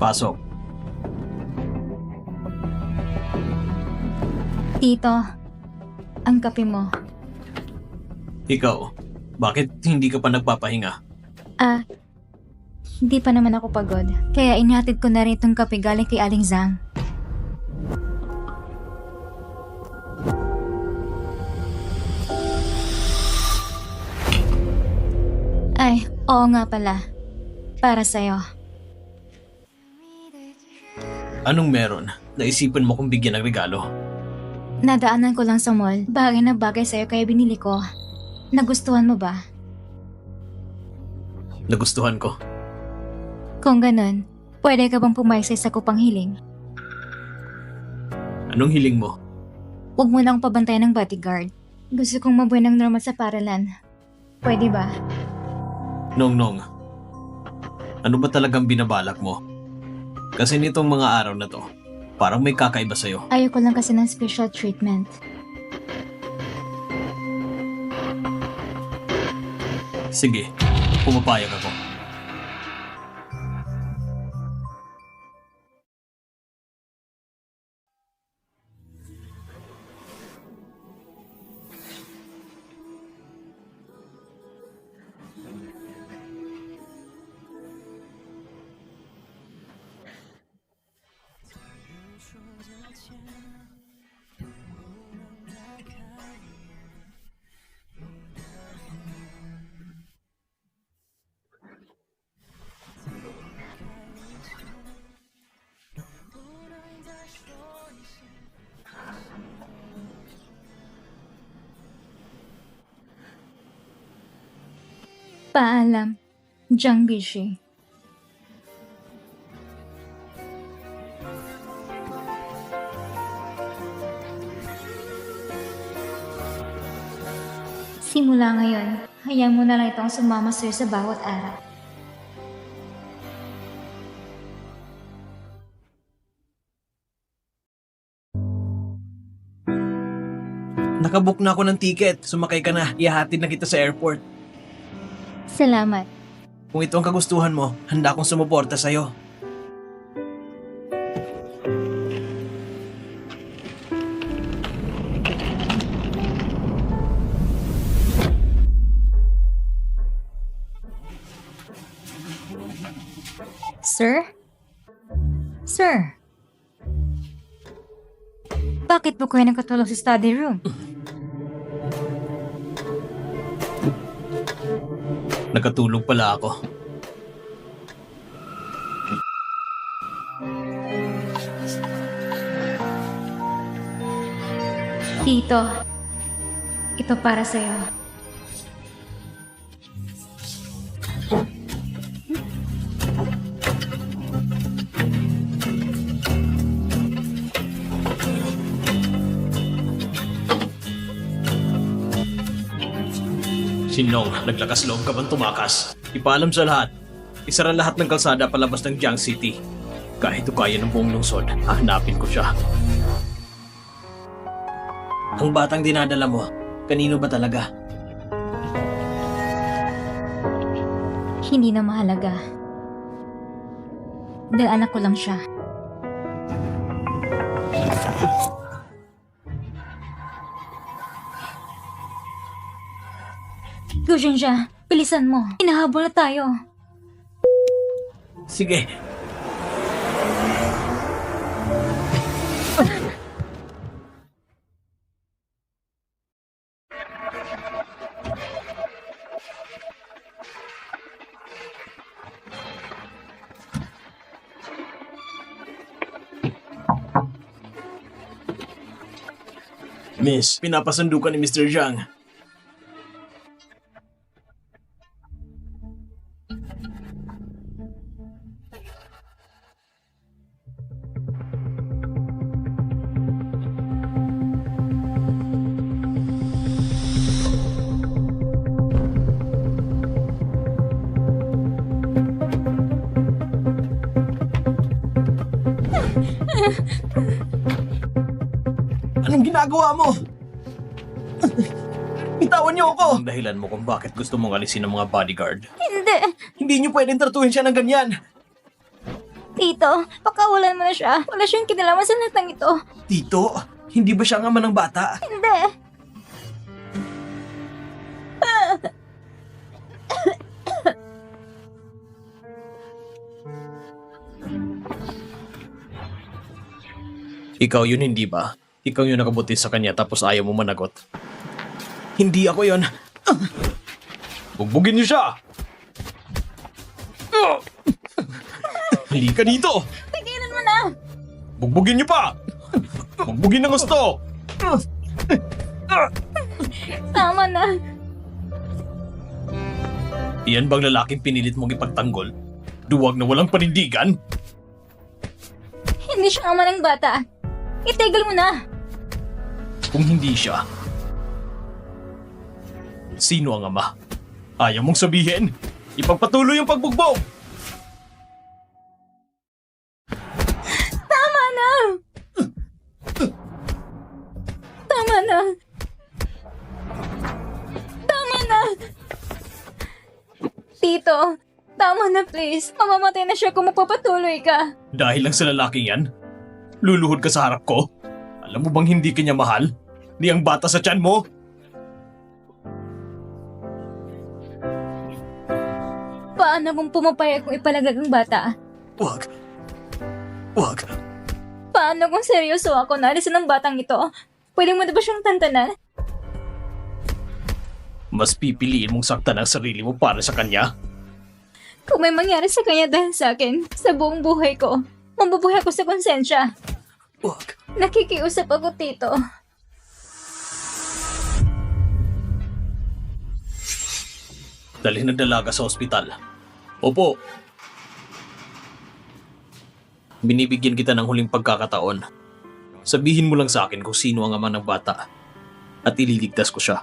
[SPEAKER 2] pasok.
[SPEAKER 1] Tito, ang kape mo.
[SPEAKER 2] Ikaw, bakit hindi ka pa nagpapahinga?
[SPEAKER 1] Hindi pa naman ako pagod. Kaya inhatid ko na rin itong kape galing kay Aling Zhang. Ay, oo nga pala. Para sa'yo.
[SPEAKER 2] Anong meron? Naisipan mo kung bigyan ng regalo?
[SPEAKER 1] Nadaanan ko lang sa mall. Bagay na bagay sa'yo kaya binili ko. Nagustuhan mo ba?
[SPEAKER 2] Nagustuhan ko.
[SPEAKER 1] Kung ganun, pwede ka bang pumayag sa isa ko pang hiling?
[SPEAKER 2] Anong hiling mo?
[SPEAKER 1] Huwag mo lang pabantayan ng bodyguard. Gusto kong mabuhay ng normal sa paralan. Pwede ba?
[SPEAKER 2] Nong, ano ba talagang binabalak mo? Kasi nitong mga araw na to, parang may kakaiba sa'yo.
[SPEAKER 1] Ayoko lang kasi ng special treatment.
[SPEAKER 2] Sige, pumapayag ako.
[SPEAKER 1] Paalam, Jiang Bishi. Simula ngayon, hayaan mo na lang itong sumama sa'yo sa bawat araw.
[SPEAKER 2] Nakabook na ako ng ticket. Sumakay ka na. Ihahatid na kita sa airport.
[SPEAKER 1] Salamat.
[SPEAKER 2] Kung ito ang kagustuhan mo, handa akong sumuporta sa'yo.
[SPEAKER 1] Sir? Sir? Bakit po kayo nakatulog sa study room?
[SPEAKER 2] Nakatulog pala ako.
[SPEAKER 1] Tito, ito para sa'yo.
[SPEAKER 2] Shinlong, naglakas loob ka bang tumakas? Ipaalam sa lahat. Isara lahat ng kalsada palabas ng Jiang City. Kahit kaya ng buong lungsod, hahanapin ko siya. Ang batang dinadala mo, kanino ba talaga?
[SPEAKER 1] Hindi na mahalaga. Dahil anak ko lang siya. Gujinja, bilisan mo. Hinahabol na tayo.
[SPEAKER 2] Sige. Miss, pinapasandukan ni Mr. Zhang. Anong ginagawa mo? Bitawan niyo ako! Ang dahilan mo kung bakit gusto mong alisin ang mga bodyguard.
[SPEAKER 1] Hindi.
[SPEAKER 2] Hindi niyo pwedeng tratuhin siya ng ganyan.
[SPEAKER 1] Tito, pakawalan mo na siya. Wala siyang kinalaman sa lahat ng ito.
[SPEAKER 2] Tito, hindi ba siya ang ama ng bata?
[SPEAKER 1] Hindi.
[SPEAKER 2] Ikaw yun, hindi ba? Ikaw yung nakabuti sa kanya tapos ayaw mo managot. Hindi ako yun. Bugbugin niyo siya! Halika dito!
[SPEAKER 1] Tigilan mo na.
[SPEAKER 2] Bugbugin niyo pa! Bugbugin ng gusto!
[SPEAKER 1] Tama na.
[SPEAKER 2] Iyan bang lalaking pinilit mong ipagtanggol? Duwag na walang panindigan?
[SPEAKER 1] Hindi siya ama ng bata. Itigil mo na.
[SPEAKER 2] Kung hindi siya, sino ang ama? Ayaw mong sabihin? Ipagpatuloy yung pagbugbog!
[SPEAKER 1] Tama na. Tama na. Tama na. Tito, tama na please. Mamamatay na siya kung magpapatuloy ka.
[SPEAKER 2] Dahil lang sa lalaking yan, luluhod ka sa harap ko? Alam mo bang hindi kanya mahal? Ni ang bata sa tiyan mo?
[SPEAKER 1] Paano kung pumapayag kung ipalagag ang bata?
[SPEAKER 2] Wag. Wag.
[SPEAKER 1] Paano kung seryoso ako na alisin ang batang ito? Pwede mo na ba siyang tantanan?
[SPEAKER 2] Mas pipiliin mong saktan ang sarili mo para sa kanya?
[SPEAKER 1] Kung may mangyari sa kanya dahil sa akin, sa buong buhay ko, mabubuhay ko sa konsensya.
[SPEAKER 2] Wag.
[SPEAKER 1] Nakikiusap ako, Tito.
[SPEAKER 2] Dalhin ng dalaga sa ospital. Opo. Binibigyan kita ng huling pagkakataon. Sabihin mo lang sa akin kung sino ang ama ng bata at ililigtas ko siya.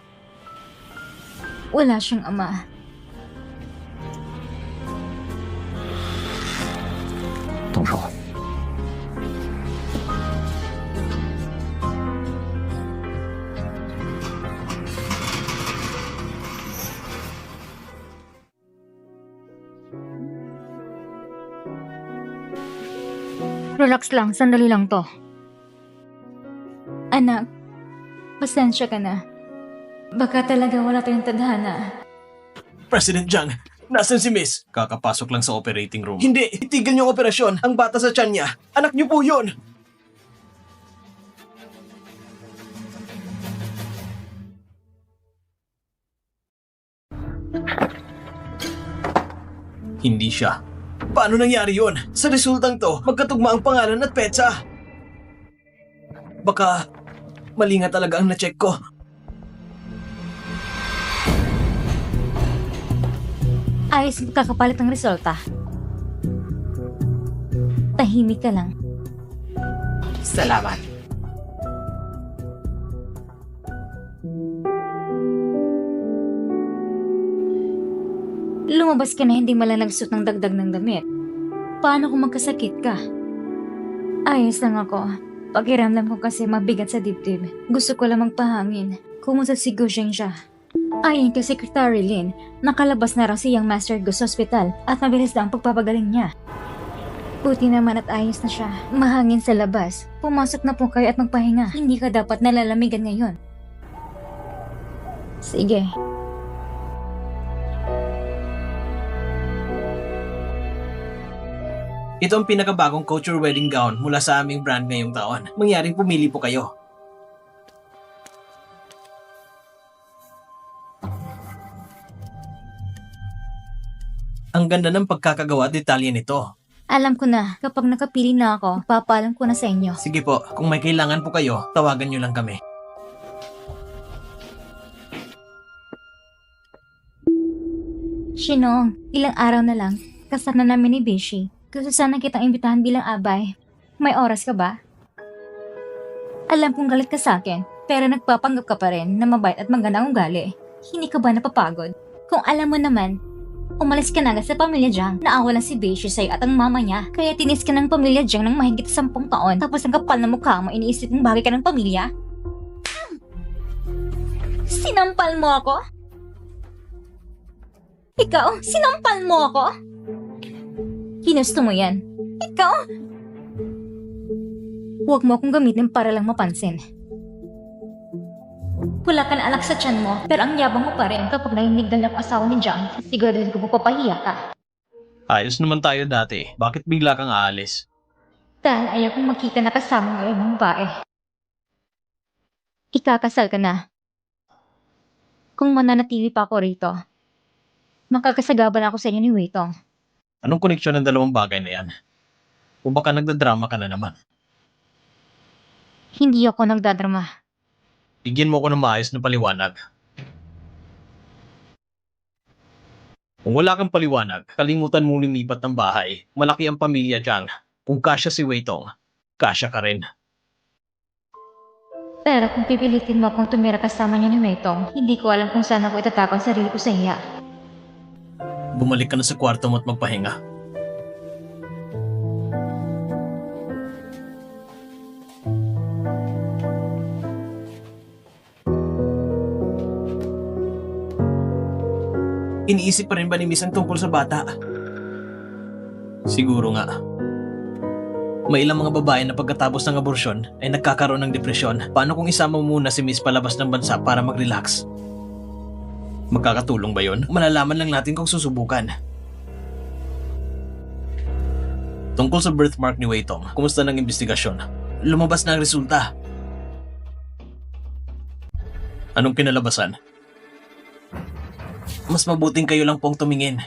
[SPEAKER 1] Wala siyang ama. Relax lang, sandali lang to. Anak, pasensya ka na. Baka talaga wala tayong tadhana.
[SPEAKER 2] President Jiang, nasan si Miss? Kakapasok lang sa operating room. Hindi, itigil niyo ang operasyon. Ang bata sa tiyan niya. Anak niyo po yun. Hindi siya. Paano nangyari yun? Sa resultang to, magkatugma ang pangalan at petsa. Baka mali nga talaga ang na-check ko.
[SPEAKER 1] Ayos kakapalit ng resulta. Tahimik ka lang.
[SPEAKER 2] Salamat.
[SPEAKER 1] Lumabas ka na hindi malang nagsuot ng dagdag ng damit. Paano kung magkasakit ka? Ayos lang ako. Pakiramdam ko kasi mabigat sa dibdib. Gusto ko lang magpahangin. Kumusta si Gusheng siya? Ayon kay Secretary Lin, nakalabas na raw si Young Master Gus sa ospital at mabilis na ang pagpapagaling niya. Buti naman at ayos na siya. Mahangin sa labas. Pumasok na po kayo at magpahinga. Hindi ka dapat nalalamigan ngayon. Sige.
[SPEAKER 2] Ito ang pinakabagong couture wedding gown mula sa aming brand ngayong taon. Mangyaring pumili po kayo. Ang ganda ng pagkakagawa at detalye nito.
[SPEAKER 1] Alam ko na, kapag nakapili na ako, papalam ko na sa inyo.
[SPEAKER 2] Sige po, kung may kailangan po kayo, tawagan nyo lang kami.
[SPEAKER 1] Shinong, ilang araw na lang, kasama namin ni Bishi. Gusto sana kitang imbitahan bilang abay. May oras ka ba? Alam kong galit ka sa akin, pero nagpapanggap ka pa rin na mabait at magandang ugali. Hindi ka ba napapagod? Kung alam mo naman, umalis ka na agad sa pamilya Jiang. Naawalan si Bishi sa'yo at ang mama niya. Kaya tinis ka ng pamilya Jiang ng mahigit 10 taon. Tapos ang kapal na mukha mo, iniisip mong bagay ka ng pamilya? Sinampal mo ako? Ikaw, sinampal mo ako? Ginusto mo yan. Ikaw? Huwag mo akong gamitin para lang mapansin. Wala ka na anak sa tiyan mo, pero ang yabang mo pa rin kapag narinig na ang asawa ni Jiang. Siguraduhin ko papahiya ka.
[SPEAKER 2] Ayos naman tayo dati. Bakit bigla kang aalis?
[SPEAKER 1] Dahil ayaw kong makita na kasama ng ibang babae. Ikakasal ka na. Kung mananatili pa ako rito, makakasagaban ako sa inyo ni Weitong.
[SPEAKER 2] Anong koneksyon ng dalawang bagay na yan? O baka nagdadrama ka na naman?
[SPEAKER 1] Hindi ako nagdadrama.
[SPEAKER 2] Bigyan mo ko ng maayos na paliwanag. Kung wala kang paliwanag, kalimutan mong lumipat ng bahay. Malaki ang pamilya Jiang. Kung kasya si Weitong, kasya ka rin.
[SPEAKER 1] Pero kung pipilitin mo akong tumira kasama niya ni Weitong, hindi ko alam kung saan ako itatakang sarili ko sa iya.
[SPEAKER 2] Bumalik ka na sa kwarto mo at magpahinga. Iniisip pa rin ba ni Miss ang tungkol sa bata? Siguro nga. May ilang mga babae na pagkatapos ng aborsyon ay nagkakaroon ng depresyon. Paano kung isama mo muna si Miss palabas ng bansa para mag-relax? Magkakatulong ba yon? Malalaman lang natin kung susubukan. Tungkol sa birthmark ni Weitong, kumusta ng investigasyon? Lumabas na ang resulta. Anong kinalabasan? Mas mabuting kayo lang pong tumingin.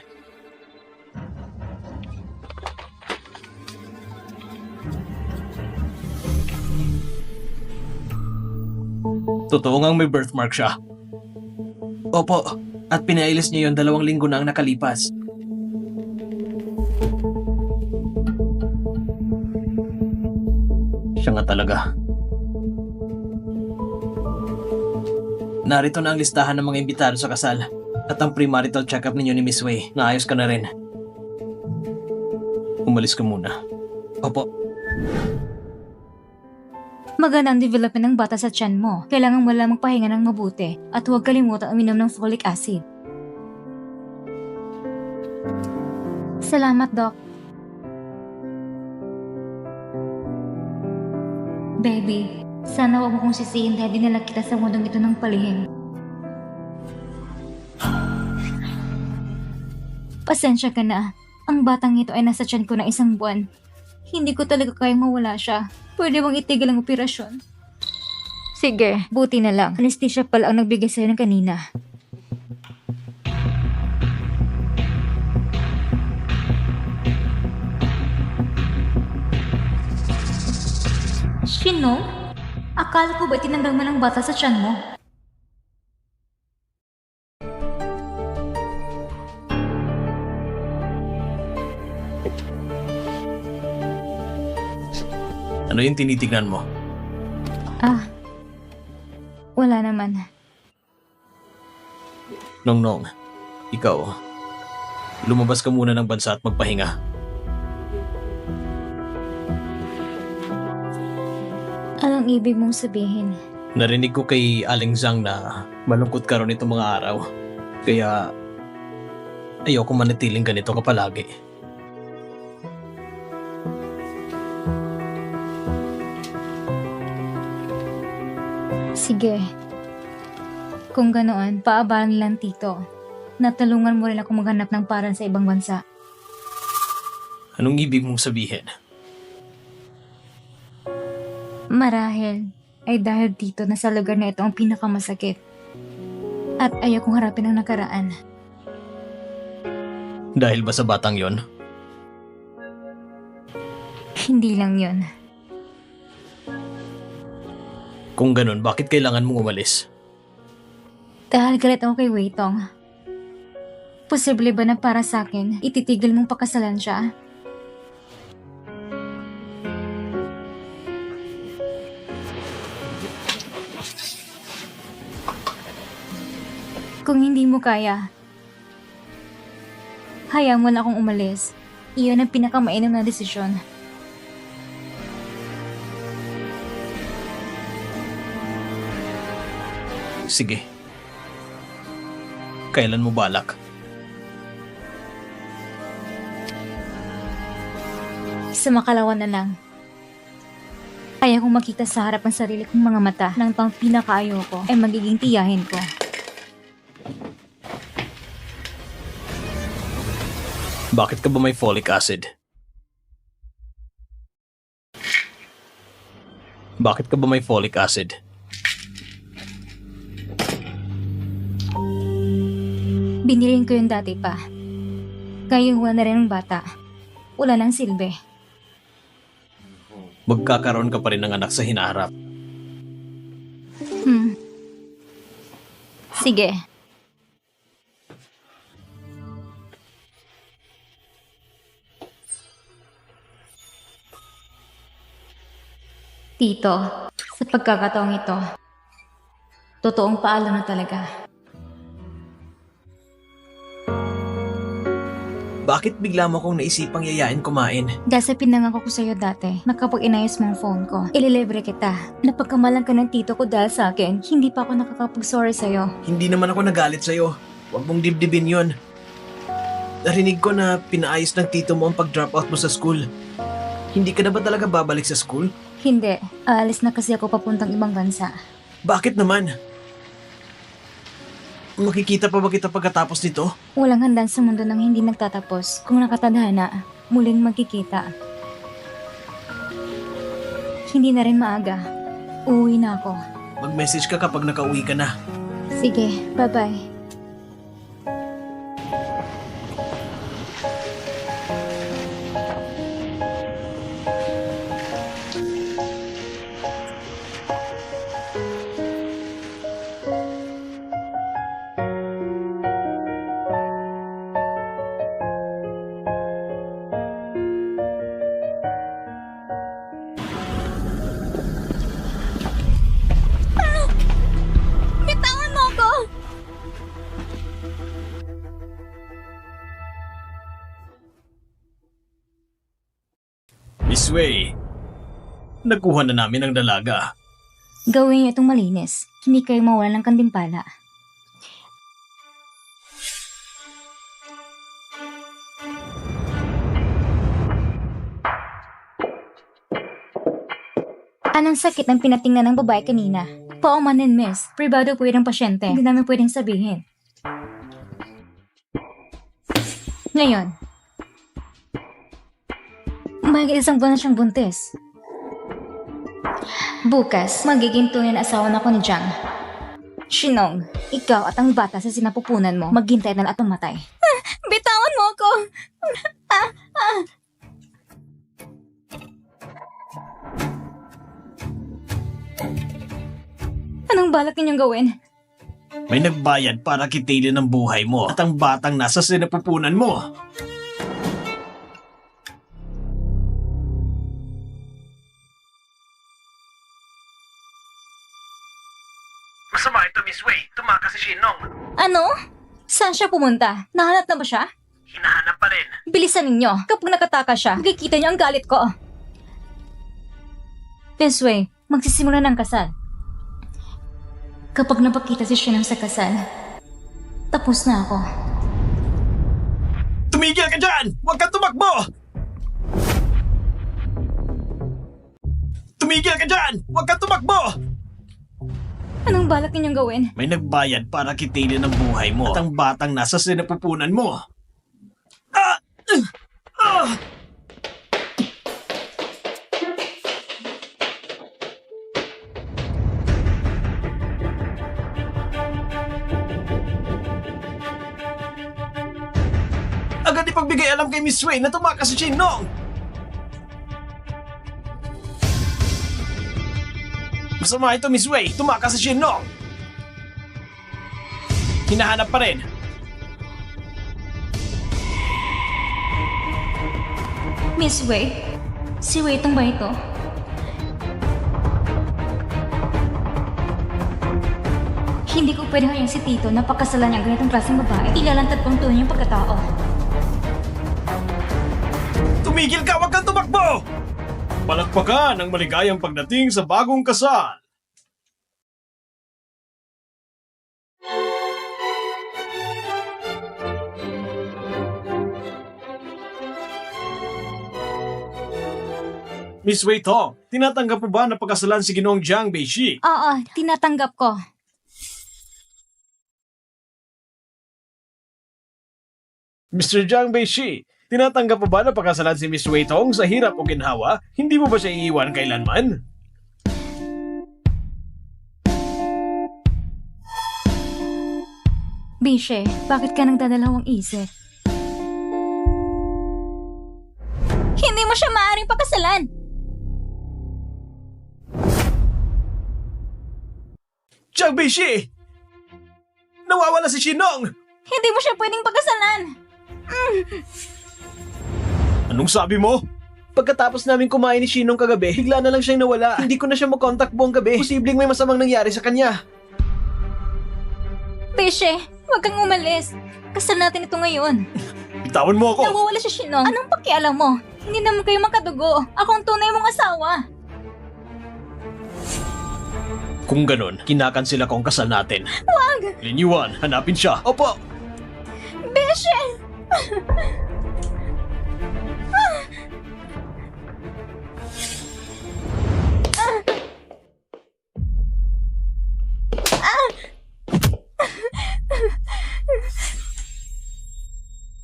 [SPEAKER 2] Totoo ngang may birthmark siya. Opo, at pinailis niya yon 2 linggo na ang nakalipas. Siya nga talaga. Narito na ang listahan ng mga imbitado sa kasal at ang premarital check-up ninyo ni Miss Wei. Naayos ka na rin. Umalis ka muna. Opo.
[SPEAKER 1] Maganda ang development ng bata sa tiyan mo. Kailangan mo lang magpahinga ng mabuti at huwag kalimutan uminom ng folic acid. Salamat, Doc. Baby, sana huwag mo kong sisihin dahil dinala kita sa mundong ito ng palihim. Pasensya ka na. Ang batang ito ay nasa tiyan ko na 1 buwan. Hindi ko talaga kayang mawala siya. Pwede bang itigil ang operasyon? Sige, buti na lang. Anesthesia pala ang nagbigay sa'yo ng kanina. Sino? Akala ko ba tinanggal mo ng bata sa tiyan mo?
[SPEAKER 2] Ano yung tinitignan mo?
[SPEAKER 1] Wala naman.
[SPEAKER 2] Nongnong, ikaw, Lumabas ka muna ng bansa at magpahinga.
[SPEAKER 1] Anong ibig mong sabihin?
[SPEAKER 2] Narinig ko kay Aling Zhang na malungkot ka ron itong mga araw. Kaya ayoko manatiling ganito ka palagi.
[SPEAKER 1] Sige. Kung ganoon, paabalan lang tito. Natulungan mo rin ako maghanap ng paran sa ibang bansa.
[SPEAKER 2] Anong ibig mong sabihin?
[SPEAKER 1] Marahil ay dahil dito na sa lugar na ito ang pinakamasakit. At ayaw kong harapin ang nakaraan.
[SPEAKER 2] Dahil ba sa batang yon?
[SPEAKER 1] Hindi lang yon.
[SPEAKER 2] Kung ganun, bakit kailangan mong umalis?
[SPEAKER 1] Dahil galit ako kay Wei Tong. Posible ba na para sa akin, ititigil mong pakasalan siya? Kung hindi mo kaya, hayaan mo na akong umalis. Iyon ang pinakamainam na desisyon.
[SPEAKER 2] Sige. Kailan mo balak?
[SPEAKER 1] Sa makalawa na lang. Kaya kong makita sa harap ang sarili kong mga mata ng taong pinakaayaw ko ay magiging tiyahin ko.
[SPEAKER 2] Bakit ka ba may folic acid? Bakit ka ba may folic acid?
[SPEAKER 1] Binilin ko yun dati pa. Kayuhan na rin ng bata. Wala nang silbi.
[SPEAKER 2] Magkakaroon ka pa rin ng anak sa hinaharap.
[SPEAKER 1] Sige. Tito, sa pagkakataong ito, totoong paalam na talaga.
[SPEAKER 2] Bakit bigla mo akong naisipang yayain kumain?
[SPEAKER 1] Dahil sa pinangako ko sa'yo dati, na kapag inayos mo ang phone ko, ililibre kita. Napagkamalan ka ng tito ko dahil sa akin, hindi pa ako nakakapag-sorry sa'yo.
[SPEAKER 2] Hindi naman ako nagalit sa'yo. Huwag mong dibdibin yon. Narinig ko na pinaayos ng tito mo ang pag-drop out mo sa school. Hindi ka na ba talaga babalik sa school?
[SPEAKER 1] Hindi, aalis na kasi ako papuntang ibang bansa.
[SPEAKER 2] Bakit naman? Makikita pa ba kita pagkatapos nito?
[SPEAKER 1] Walang handa sa mundo nang hindi nagtatapos. Kung nakatadhana, muling magkikita. Hindi na rin maaga. Uuwi na ako.
[SPEAKER 2] Mag-message ka kapag nakauwi ka na.
[SPEAKER 1] Sige, bye-bye. Bitawan mo ako!
[SPEAKER 2] Miss Wei, nakuha na namin ang dalaga.
[SPEAKER 1] Gawin niyo itong malinis. Hindi kayo mawalan ng kandimpala. Anong sakit ang pinatingnan ng babae kanina? Paumanin, miss. Privado po yun ng pasyente. Hindi namin pwedeng sabihin. Ngayon, mahigit isang buwan na siyang buntis. Bukas, magiging tunay na asawa na ako ni Jiang. Shinong, ikaw at ang bata sa sinapupunan mo, maghintay na at mamatay. Bitawan mo ako! Anong balak ninyong gawin?
[SPEAKER 2] May nagbayad para kitilin ang buhay mo at ang batang nasa sinapupunan mo. Masama ito, Miss Wei. Tumakas si Shinong.
[SPEAKER 1] Ano? Saan siya pumunta? Nahanap na ba siya?
[SPEAKER 2] Hinahanap pa rin.
[SPEAKER 1] Bilisan ninyo. Kapag nakataka siya, makikita niyo ang galit ko. This way, magsisimula ng kasal. Kapag napakita si Shinong sa kasal, tapos na ako.
[SPEAKER 2] Tumigil ka dyan! Huwag kang tumakbo! Tumigil ka dyan! Huwag kang tumakbo!
[SPEAKER 1] Anong balak ninyong gawin?
[SPEAKER 2] May nagbayad para kitilin ang buhay mo at ang batang nasa sinapupunan mo. Ah! Ah! Agad ipagbigay alam kay Miss Wei na tumakas si Shinong! Masama ito, Miss Wei! Tumakas si Shinong! Hinahanap pa rin.
[SPEAKER 1] Miss Wei? Si Weitong ba ito? Hindi ko pwede hayaan si Tito na pakasalan niya ang ganitong klaseng babae. Ilalantad kong tunay yung pagkatao.
[SPEAKER 2] Tumigil ka! Huwag kang tumakbo! Palakpakan ang maligayang pagdating sa bagong kasal! Miss Wei Tong, tinatanggap mo ba na pagkasalan si Ginoong Jiang Beishi?
[SPEAKER 1] Oo, tinatanggap ko.
[SPEAKER 2] Mr. Jiang Beishi, tinatanggap mo ba na pagkasalan si Miss Wei Tong sa hirap o ginhawa? Hindi mo ba siya iiwan kailanman?
[SPEAKER 1] Bishe, bakit ka nagdadalawang isip? Hindi mo siya maaaring pakasalan!
[SPEAKER 2] Jiang Beishi! Nawawala si Shinong!
[SPEAKER 1] Hindi mo siya pwedeng pakasalan!
[SPEAKER 2] Anong sabi mo? Pagkatapos namin kumain ni Shinong kagabi, bigla na lang siyang nawala. Hindi ko na siya makontak buong gabi. Posibleng may masamang nangyari sa kanya.
[SPEAKER 1] Bishe, huwag kang umalis. Kasal natin ito ngayon.
[SPEAKER 2] Bitawan mo ako!
[SPEAKER 1] Nawawala si Shinong. Anong pakialam mo? Hindi naman kayo makadugo. Ako ang tunay mong asawa.
[SPEAKER 2] Kung ganon, kinakansela ko ang kasal natin.
[SPEAKER 1] Wag!
[SPEAKER 2] Lin Yuan, hanapin siya. Opo!
[SPEAKER 1] Bishe!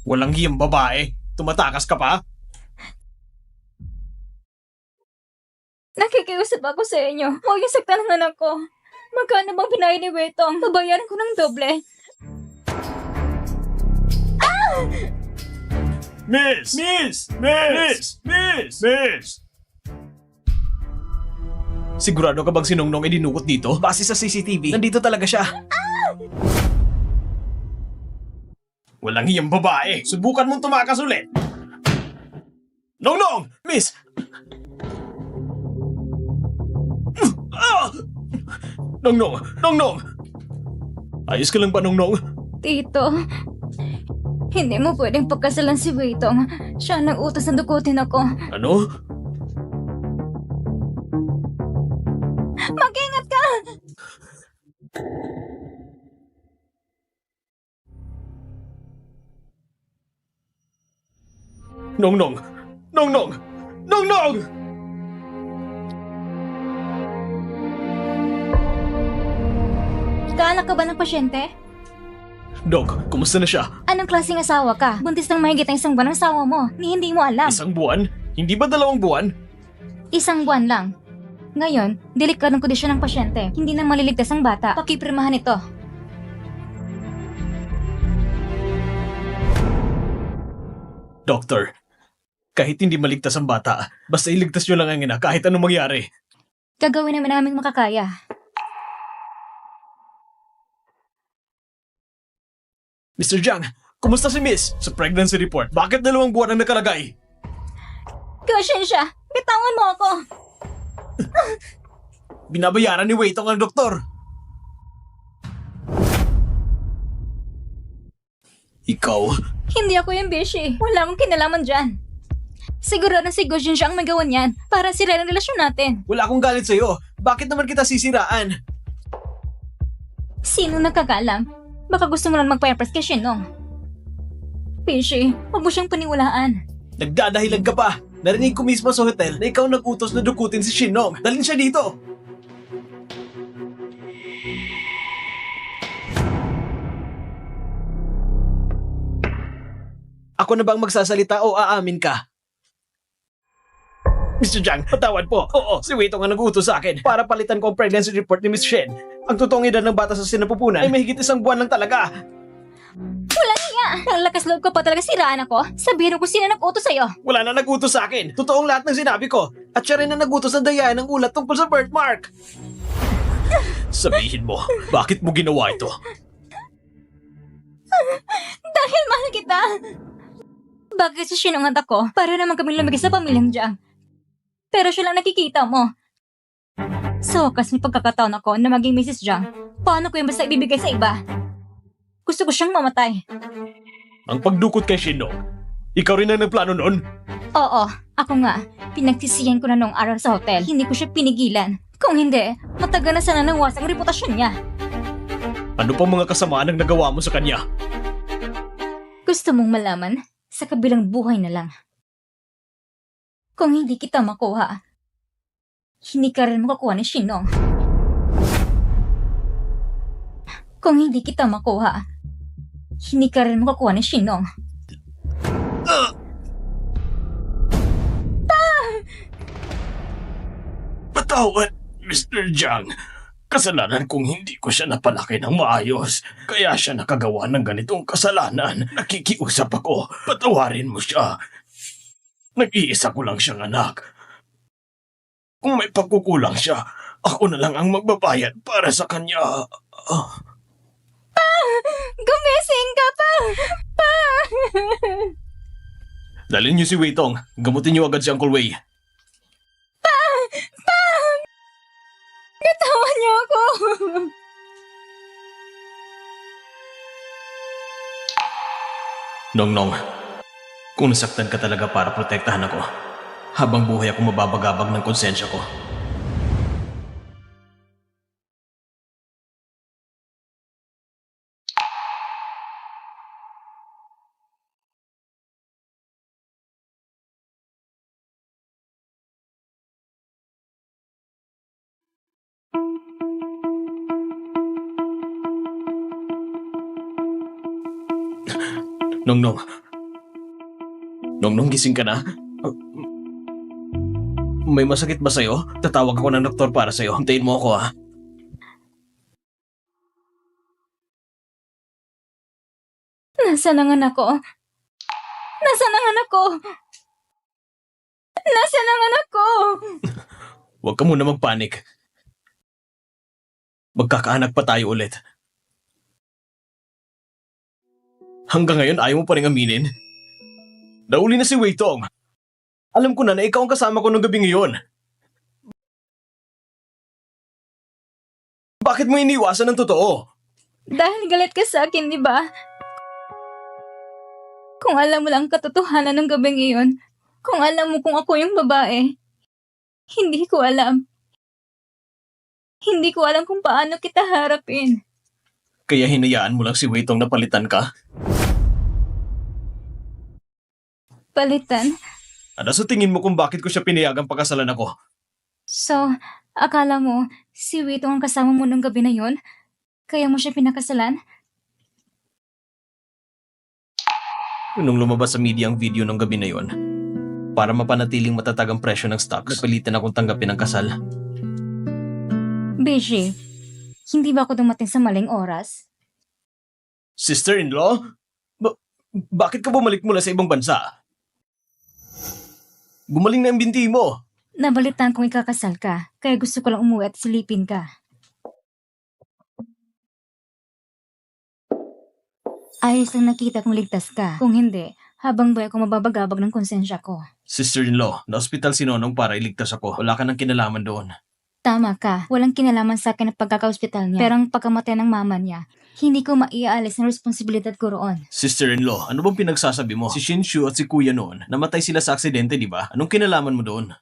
[SPEAKER 2] Walang hiyang babae. Tumatakas ka pa?
[SPEAKER 1] Nakikiusap ako sa inyo. Huwag yung saktan ng anak ko. Magkano bang binayad ni Wetong? Babayaran ko ng doble.
[SPEAKER 2] Miss! Miss! Miss! Miss! Miss! Sigurado ka bang sinungnong ay dinukot dito? Base sa CCTV, nandito talaga siya. Walang hiyang babae. Subukan mong tumakas ulit. Nongnong! Miss! Ah! Nongnong! Nongnong! Ayos ka lang ba, Nongnong?
[SPEAKER 1] Tito, hindi mo pwedeng pagkasalan si Weitong. Siya ang utos na dukutin ako.
[SPEAKER 2] Ano?
[SPEAKER 1] Mag-ingat ka!
[SPEAKER 2] Nongnong! Nongnong! Nongnong!
[SPEAKER 1] Kaanak ka ba ng pasyente?
[SPEAKER 2] Dok, kumusta na siya?
[SPEAKER 1] Anong klaseng asawa ka? Buntis ng mahigit ang isang buwan ang asawa mo. Ni hindi mo alam.
[SPEAKER 2] Isang buwan? Hindi ba 2 buwan?
[SPEAKER 1] Isang buwan lang. Ngayon, delikadong kondisyon ng pasyente. Hindi na maliligtas ang bata. Pakipirmahan ito.
[SPEAKER 2] Doctor, kahit hindi maligtas ang bata, basta iligtas nyo lang ang ina kahit anong mangyari.
[SPEAKER 1] Gagawin namin aming makakaya.
[SPEAKER 2] Mr. Jiang, kumusta si Miss? Sa pregnancy report, bakit 2 buwan ang nakalagay?
[SPEAKER 1] Konsensya, bitawan mo ako.
[SPEAKER 2] Binabayaran ni Weitong ang doktor. Ikaw?
[SPEAKER 1] Hindi ako yung Beshi. Wala akong kinalaman dyan. Sigurado si Gojin siya ang may gawan yan para sira ang relasyon natin.
[SPEAKER 2] Wala akong galit sa'yo. Bakit naman kita sisiraan?
[SPEAKER 1] Sino nagkakaalam? Baka gusto mo lang magpa-impress kay Shinong. Beshi, huwag mo siyang paniwalaan.
[SPEAKER 2] Nagdadahilan ka pa. Narinig ko mismo sa hotel na ikaw nag-utos na dukutin si Shinong. Dalhin siya dito. Ako na bang magsasalita o aamin ka? Mr. Jiang, patawad po. Oo, si Wei Tong ang nag-utos sa akin para palitan ko ang pregnancy report ni Miss Shen. Ang totoong edad ng bata sa sinapupunan ay mahigit 1 buwan lang talaga.
[SPEAKER 1] Wala niya! Ang lakas loob ko pa talaga siraan ako. Sabihin ko sino nag-utos sa'yo.
[SPEAKER 2] Wala na nag-utos sa akin. Totoong lahat ng sinabi ko. At siya rin na nag-utos ng dayayan ng ulat tungkol sa birthmark. Sabihin mo, bakit mo ginawa ito?
[SPEAKER 1] Dahil mahal kita. Bakit si Shinong at ako? Para naman kami lumigay sa pamilyang Jiang. Pero siya lang nakikita mo. Sa wakas may pagkakataon ako na maging Mrs. Jiang. Paano ko yung basta ibibigay sa iba? Gusto ko siyang mamatay.
[SPEAKER 2] Ang pagdukot kay Shinong, ikaw rin ang nagplano noon?
[SPEAKER 1] Oo, ako nga. Pinagsisiyan ko na noong araw sa hotel. Hindi ko siya pinigilan. Kung hindi, matagal na sana nawasak ang reputasyon niya.
[SPEAKER 2] Ano pang mga kasamaan ang nagawa mo sa kanya?
[SPEAKER 1] Gusto mong malaman? Sa kabilang buhay na lang. Kung hindi kita makuha, hindi ka rin makakuha ni Shinong. Kung hindi kita makuha, hindi ka rin makakuha ni Shinong.
[SPEAKER 2] Patawad, Mr. Jiang. Kasalanan kung hindi ko siya napalaki ng maayos. Kaya siya nakagawa ng ganitong kasalanan. Nakikiusap ako. Patawarin mo siya. Nag-iisa ko lang siyang anak. Kung may pagkukulang siya, ako na lang ang magbabayad para sa kanya.
[SPEAKER 1] Gumising ka pa! Pa!
[SPEAKER 2] Dalhin niyo si Wei Tong. Gamutin niyo agad si Uncle Wei.
[SPEAKER 1] Bitawan niyo ako!
[SPEAKER 2] Nongnong, kung nasaktan ka talaga para protektahan ako, habang buhay ako mababagabag ng konsensya ko. Nongnong. Nongnong, gising ka na? May masakit ba sa'yo? Tatawag ako ng doktor para sa'yo. Hintayin mo ako, ha?
[SPEAKER 1] Nasaan ang anak ko? Nasaan ang anak ko? Nasaan ang anak ko?
[SPEAKER 2] Huwag ka muna magpanik. Magkakaanak pa tayo ulit. Hanggang ngayon ayaw mo pa rin aminin? Nauli na si Wei Tong. Alam ko na ikaw ang kasama ko nung gabi ngayon. Bakit mo iniwasan ng totoo?
[SPEAKER 1] Dahil galit ka sa akin, di ba? Kung alam mo lang ang katotohanan ng gabi ngayon, kung alam mo kung ako yung babae, hindi ko alam. Hindi ko alam kung paano kita harapin.
[SPEAKER 2] Kaya hinayaan mo lang si Wei Tong na palitan ka?
[SPEAKER 1] Palitan?
[SPEAKER 2] Ano sa tingin mo kung bakit ko siya pinayagang pakasalan ako?
[SPEAKER 1] So, akala mo, si Wito ang kasama mo nung gabi na yun? Kaya mo siya pinakasalan?
[SPEAKER 2] Nung lumabas sa media ang video ng gabi na yon, para mapanatiling matatag ang presyo ng stocks, napilitan akong tanggapin ang kasal.
[SPEAKER 1] Beshi, hindi ba ako dumating sa maling oras?
[SPEAKER 2] Sister-in-law? Bakit ka bumalik mula sa ibang bansa? Gumaling na ang binti mo.
[SPEAKER 1] Nabalitaan kong ikakasal ka, kaya gusto ko lang umuwi at silipin ka. Ayos lang nakita kong ligtas ka. Kung hindi, habang buhay ako mababagabag ng konsensya ko.
[SPEAKER 2] Sister-in-law, na-hospital si Nonong para iligtas ako. Wala ka nang kinalaman doon.
[SPEAKER 1] Tama ka, walang kinalaman sa akin ang pagkaka-hospital niya. Pero ang pagkamatay ng mama niya, Hindi ko maiaalis ng responsibilidad ko roon.
[SPEAKER 2] Sister-in-law, ano bang pinagsasabi mo? Si Shinshu at si Kuya noon, namatay sila sa aksidente, di ba? Anong kinalaman mo doon?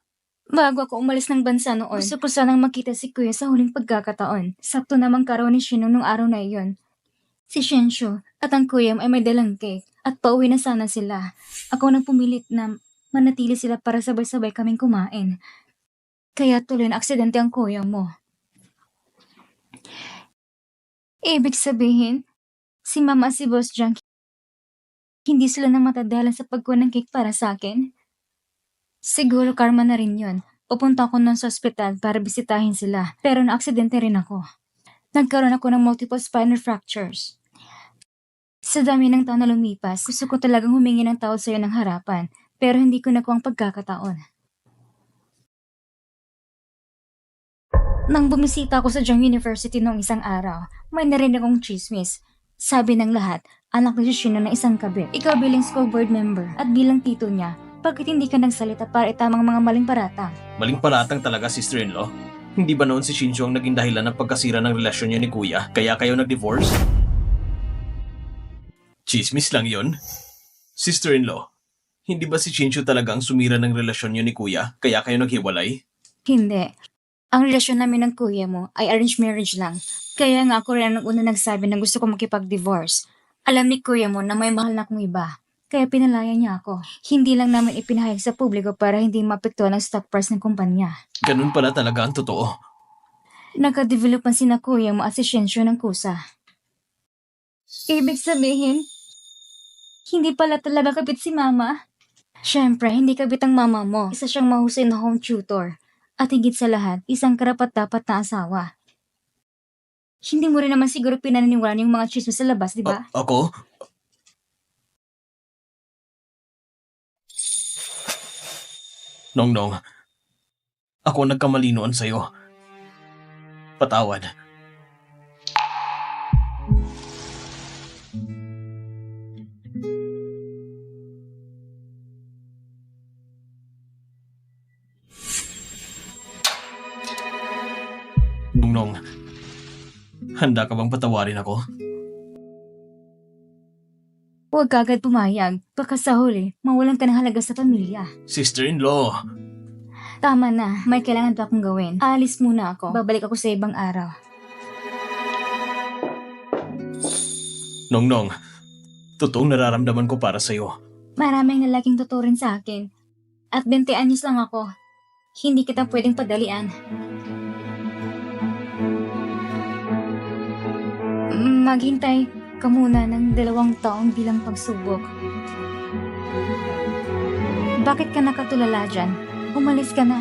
[SPEAKER 1] Bago ako umalis ng bansa noon, gusto ko sanang makita si Kuya sa huling pagkakataon. Sakto namang karoon ni Shino nung araw na iyon. Si Shinshu at ang Kuya ay may dalang cake at pauwi na sana sila. Ako nang pumilit na manatili sila para sabay-sabay kaming kumain. Kaya tuloy na aksidente ang Kuya mo. Ibig sabihin, si Mama at si Boss Junk, hindi sila namatadalan sa pagkuha ng cake para sa akin? Siguro karma na rin yun. Pupunta ako nun sa ospital para bisitahin sila, pero na-aksidente rin ako. Nagkaroon ako ng multiple spinal fractures. Sa dami ng taon na lumipas, gusto ko talagang humingi ng tawad sa'yo ng harapan, pero hindi ko nakuha ang pagkakataon. Nang bumisita ako sa Jung University noong isang araw, may narinig akong chismis. Sabi ng lahat, anak ni Shino ng isang kabit. Ikaw bilang school board member at bilang tito niya, bakit hindi ka nagsalita para itamang mga maling paratang?
[SPEAKER 2] Maling paratang talaga, sister-in-law. Hindi ba noon si Shinshu ang naging dahilan ng pagkasira ng relasyon niya ni Kuya, kaya kayo nag-divorce? Chismis lang yon. Sister-in-law, hindi ba si Shinshu talagang sumira ng relasyon niyo ni Kuya, kaya kayo naghiwalay?
[SPEAKER 1] Hindi. Ang relasyon namin ng kuya mo ay arranged marriage lang. Kaya nga ako rin ang una nagsabi na gusto ko makipag-divorce. Alam ni kuya mo na may mahal na akong iba. Kaya pinalaya niya ako. Hindi lang namin ipinahayag sa publiko para hindi mapektuhan ang stock price ng kumpanya.
[SPEAKER 2] Ganun pala talaga ang totoo.
[SPEAKER 1] Nakadevelop ang sina kuya mo at si Shinshu ng kusa. Ibig sabihin, hindi pala talaga kabit si mama? Siyempre, hindi kabit ang mama mo. Isa siyang mahusay na home tutor. At higit sa lahat, isang karapat-dapat na asawa. Hindi mo rin naman siguro pinaniniwalaan yung mga chismis sa labas, di ba?
[SPEAKER 2] Ako? Nongnong, ako nagkamali noon sa'yo. Patawad. Nongnong, handa ka bang patawarin ako?
[SPEAKER 1] Huwag ka agad pumayag. Baka sa huli, mawalan ka ng halaga sa pamilya.
[SPEAKER 2] Sister-in-law,
[SPEAKER 1] Tama na, may kailangan pa akong gawin. Aalis muna ako. Babalik ako sa ibang araw.
[SPEAKER 2] Nongnong, totoong nararamdaman ko para sa'yo.
[SPEAKER 1] Maraming lalaking totoo rin sa akin. At 20 anyos lang ako. Hindi kita pwedeng padalian. Maghintay ka muna ng 2 taon bilang pagsubok. Bakit ka nakatulala dyan? Umalis ka na.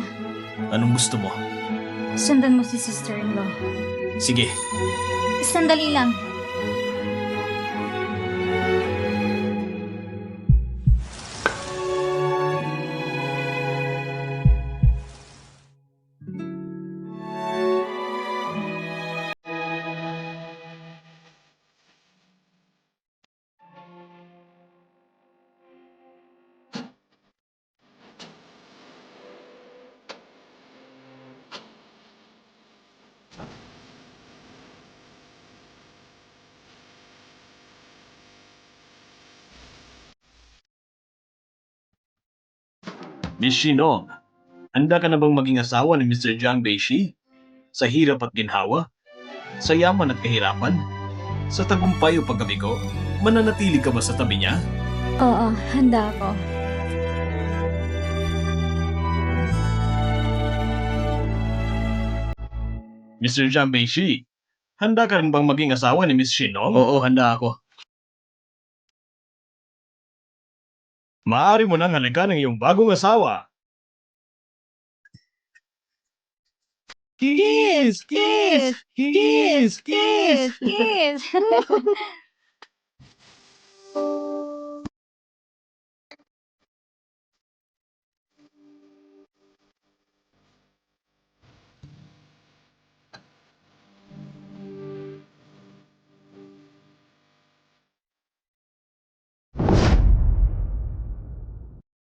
[SPEAKER 2] Anong gusto mo?
[SPEAKER 1] Sundan mo si sister-in-law.
[SPEAKER 2] Sige,
[SPEAKER 1] Sandali lang.
[SPEAKER 2] Miss Shino, handa ka na bang maging asawa ni Mr. Jiang Beishi? Sa hirap at ginhawa? Sa yaman at kahirapan? Sa tagumpay o pagkabigo? Mananatili ka ba sa tabi niya?
[SPEAKER 1] Oo, handa ako.
[SPEAKER 2] Mr. Jiang Beishi, handa ka rin bang maging asawa ni Miss Shino? Oo, handa ako. Maaari mo nang halikan ng iyong bagong asawa. Kiss! Kiss! Kiss! Kiss!
[SPEAKER 1] Yes!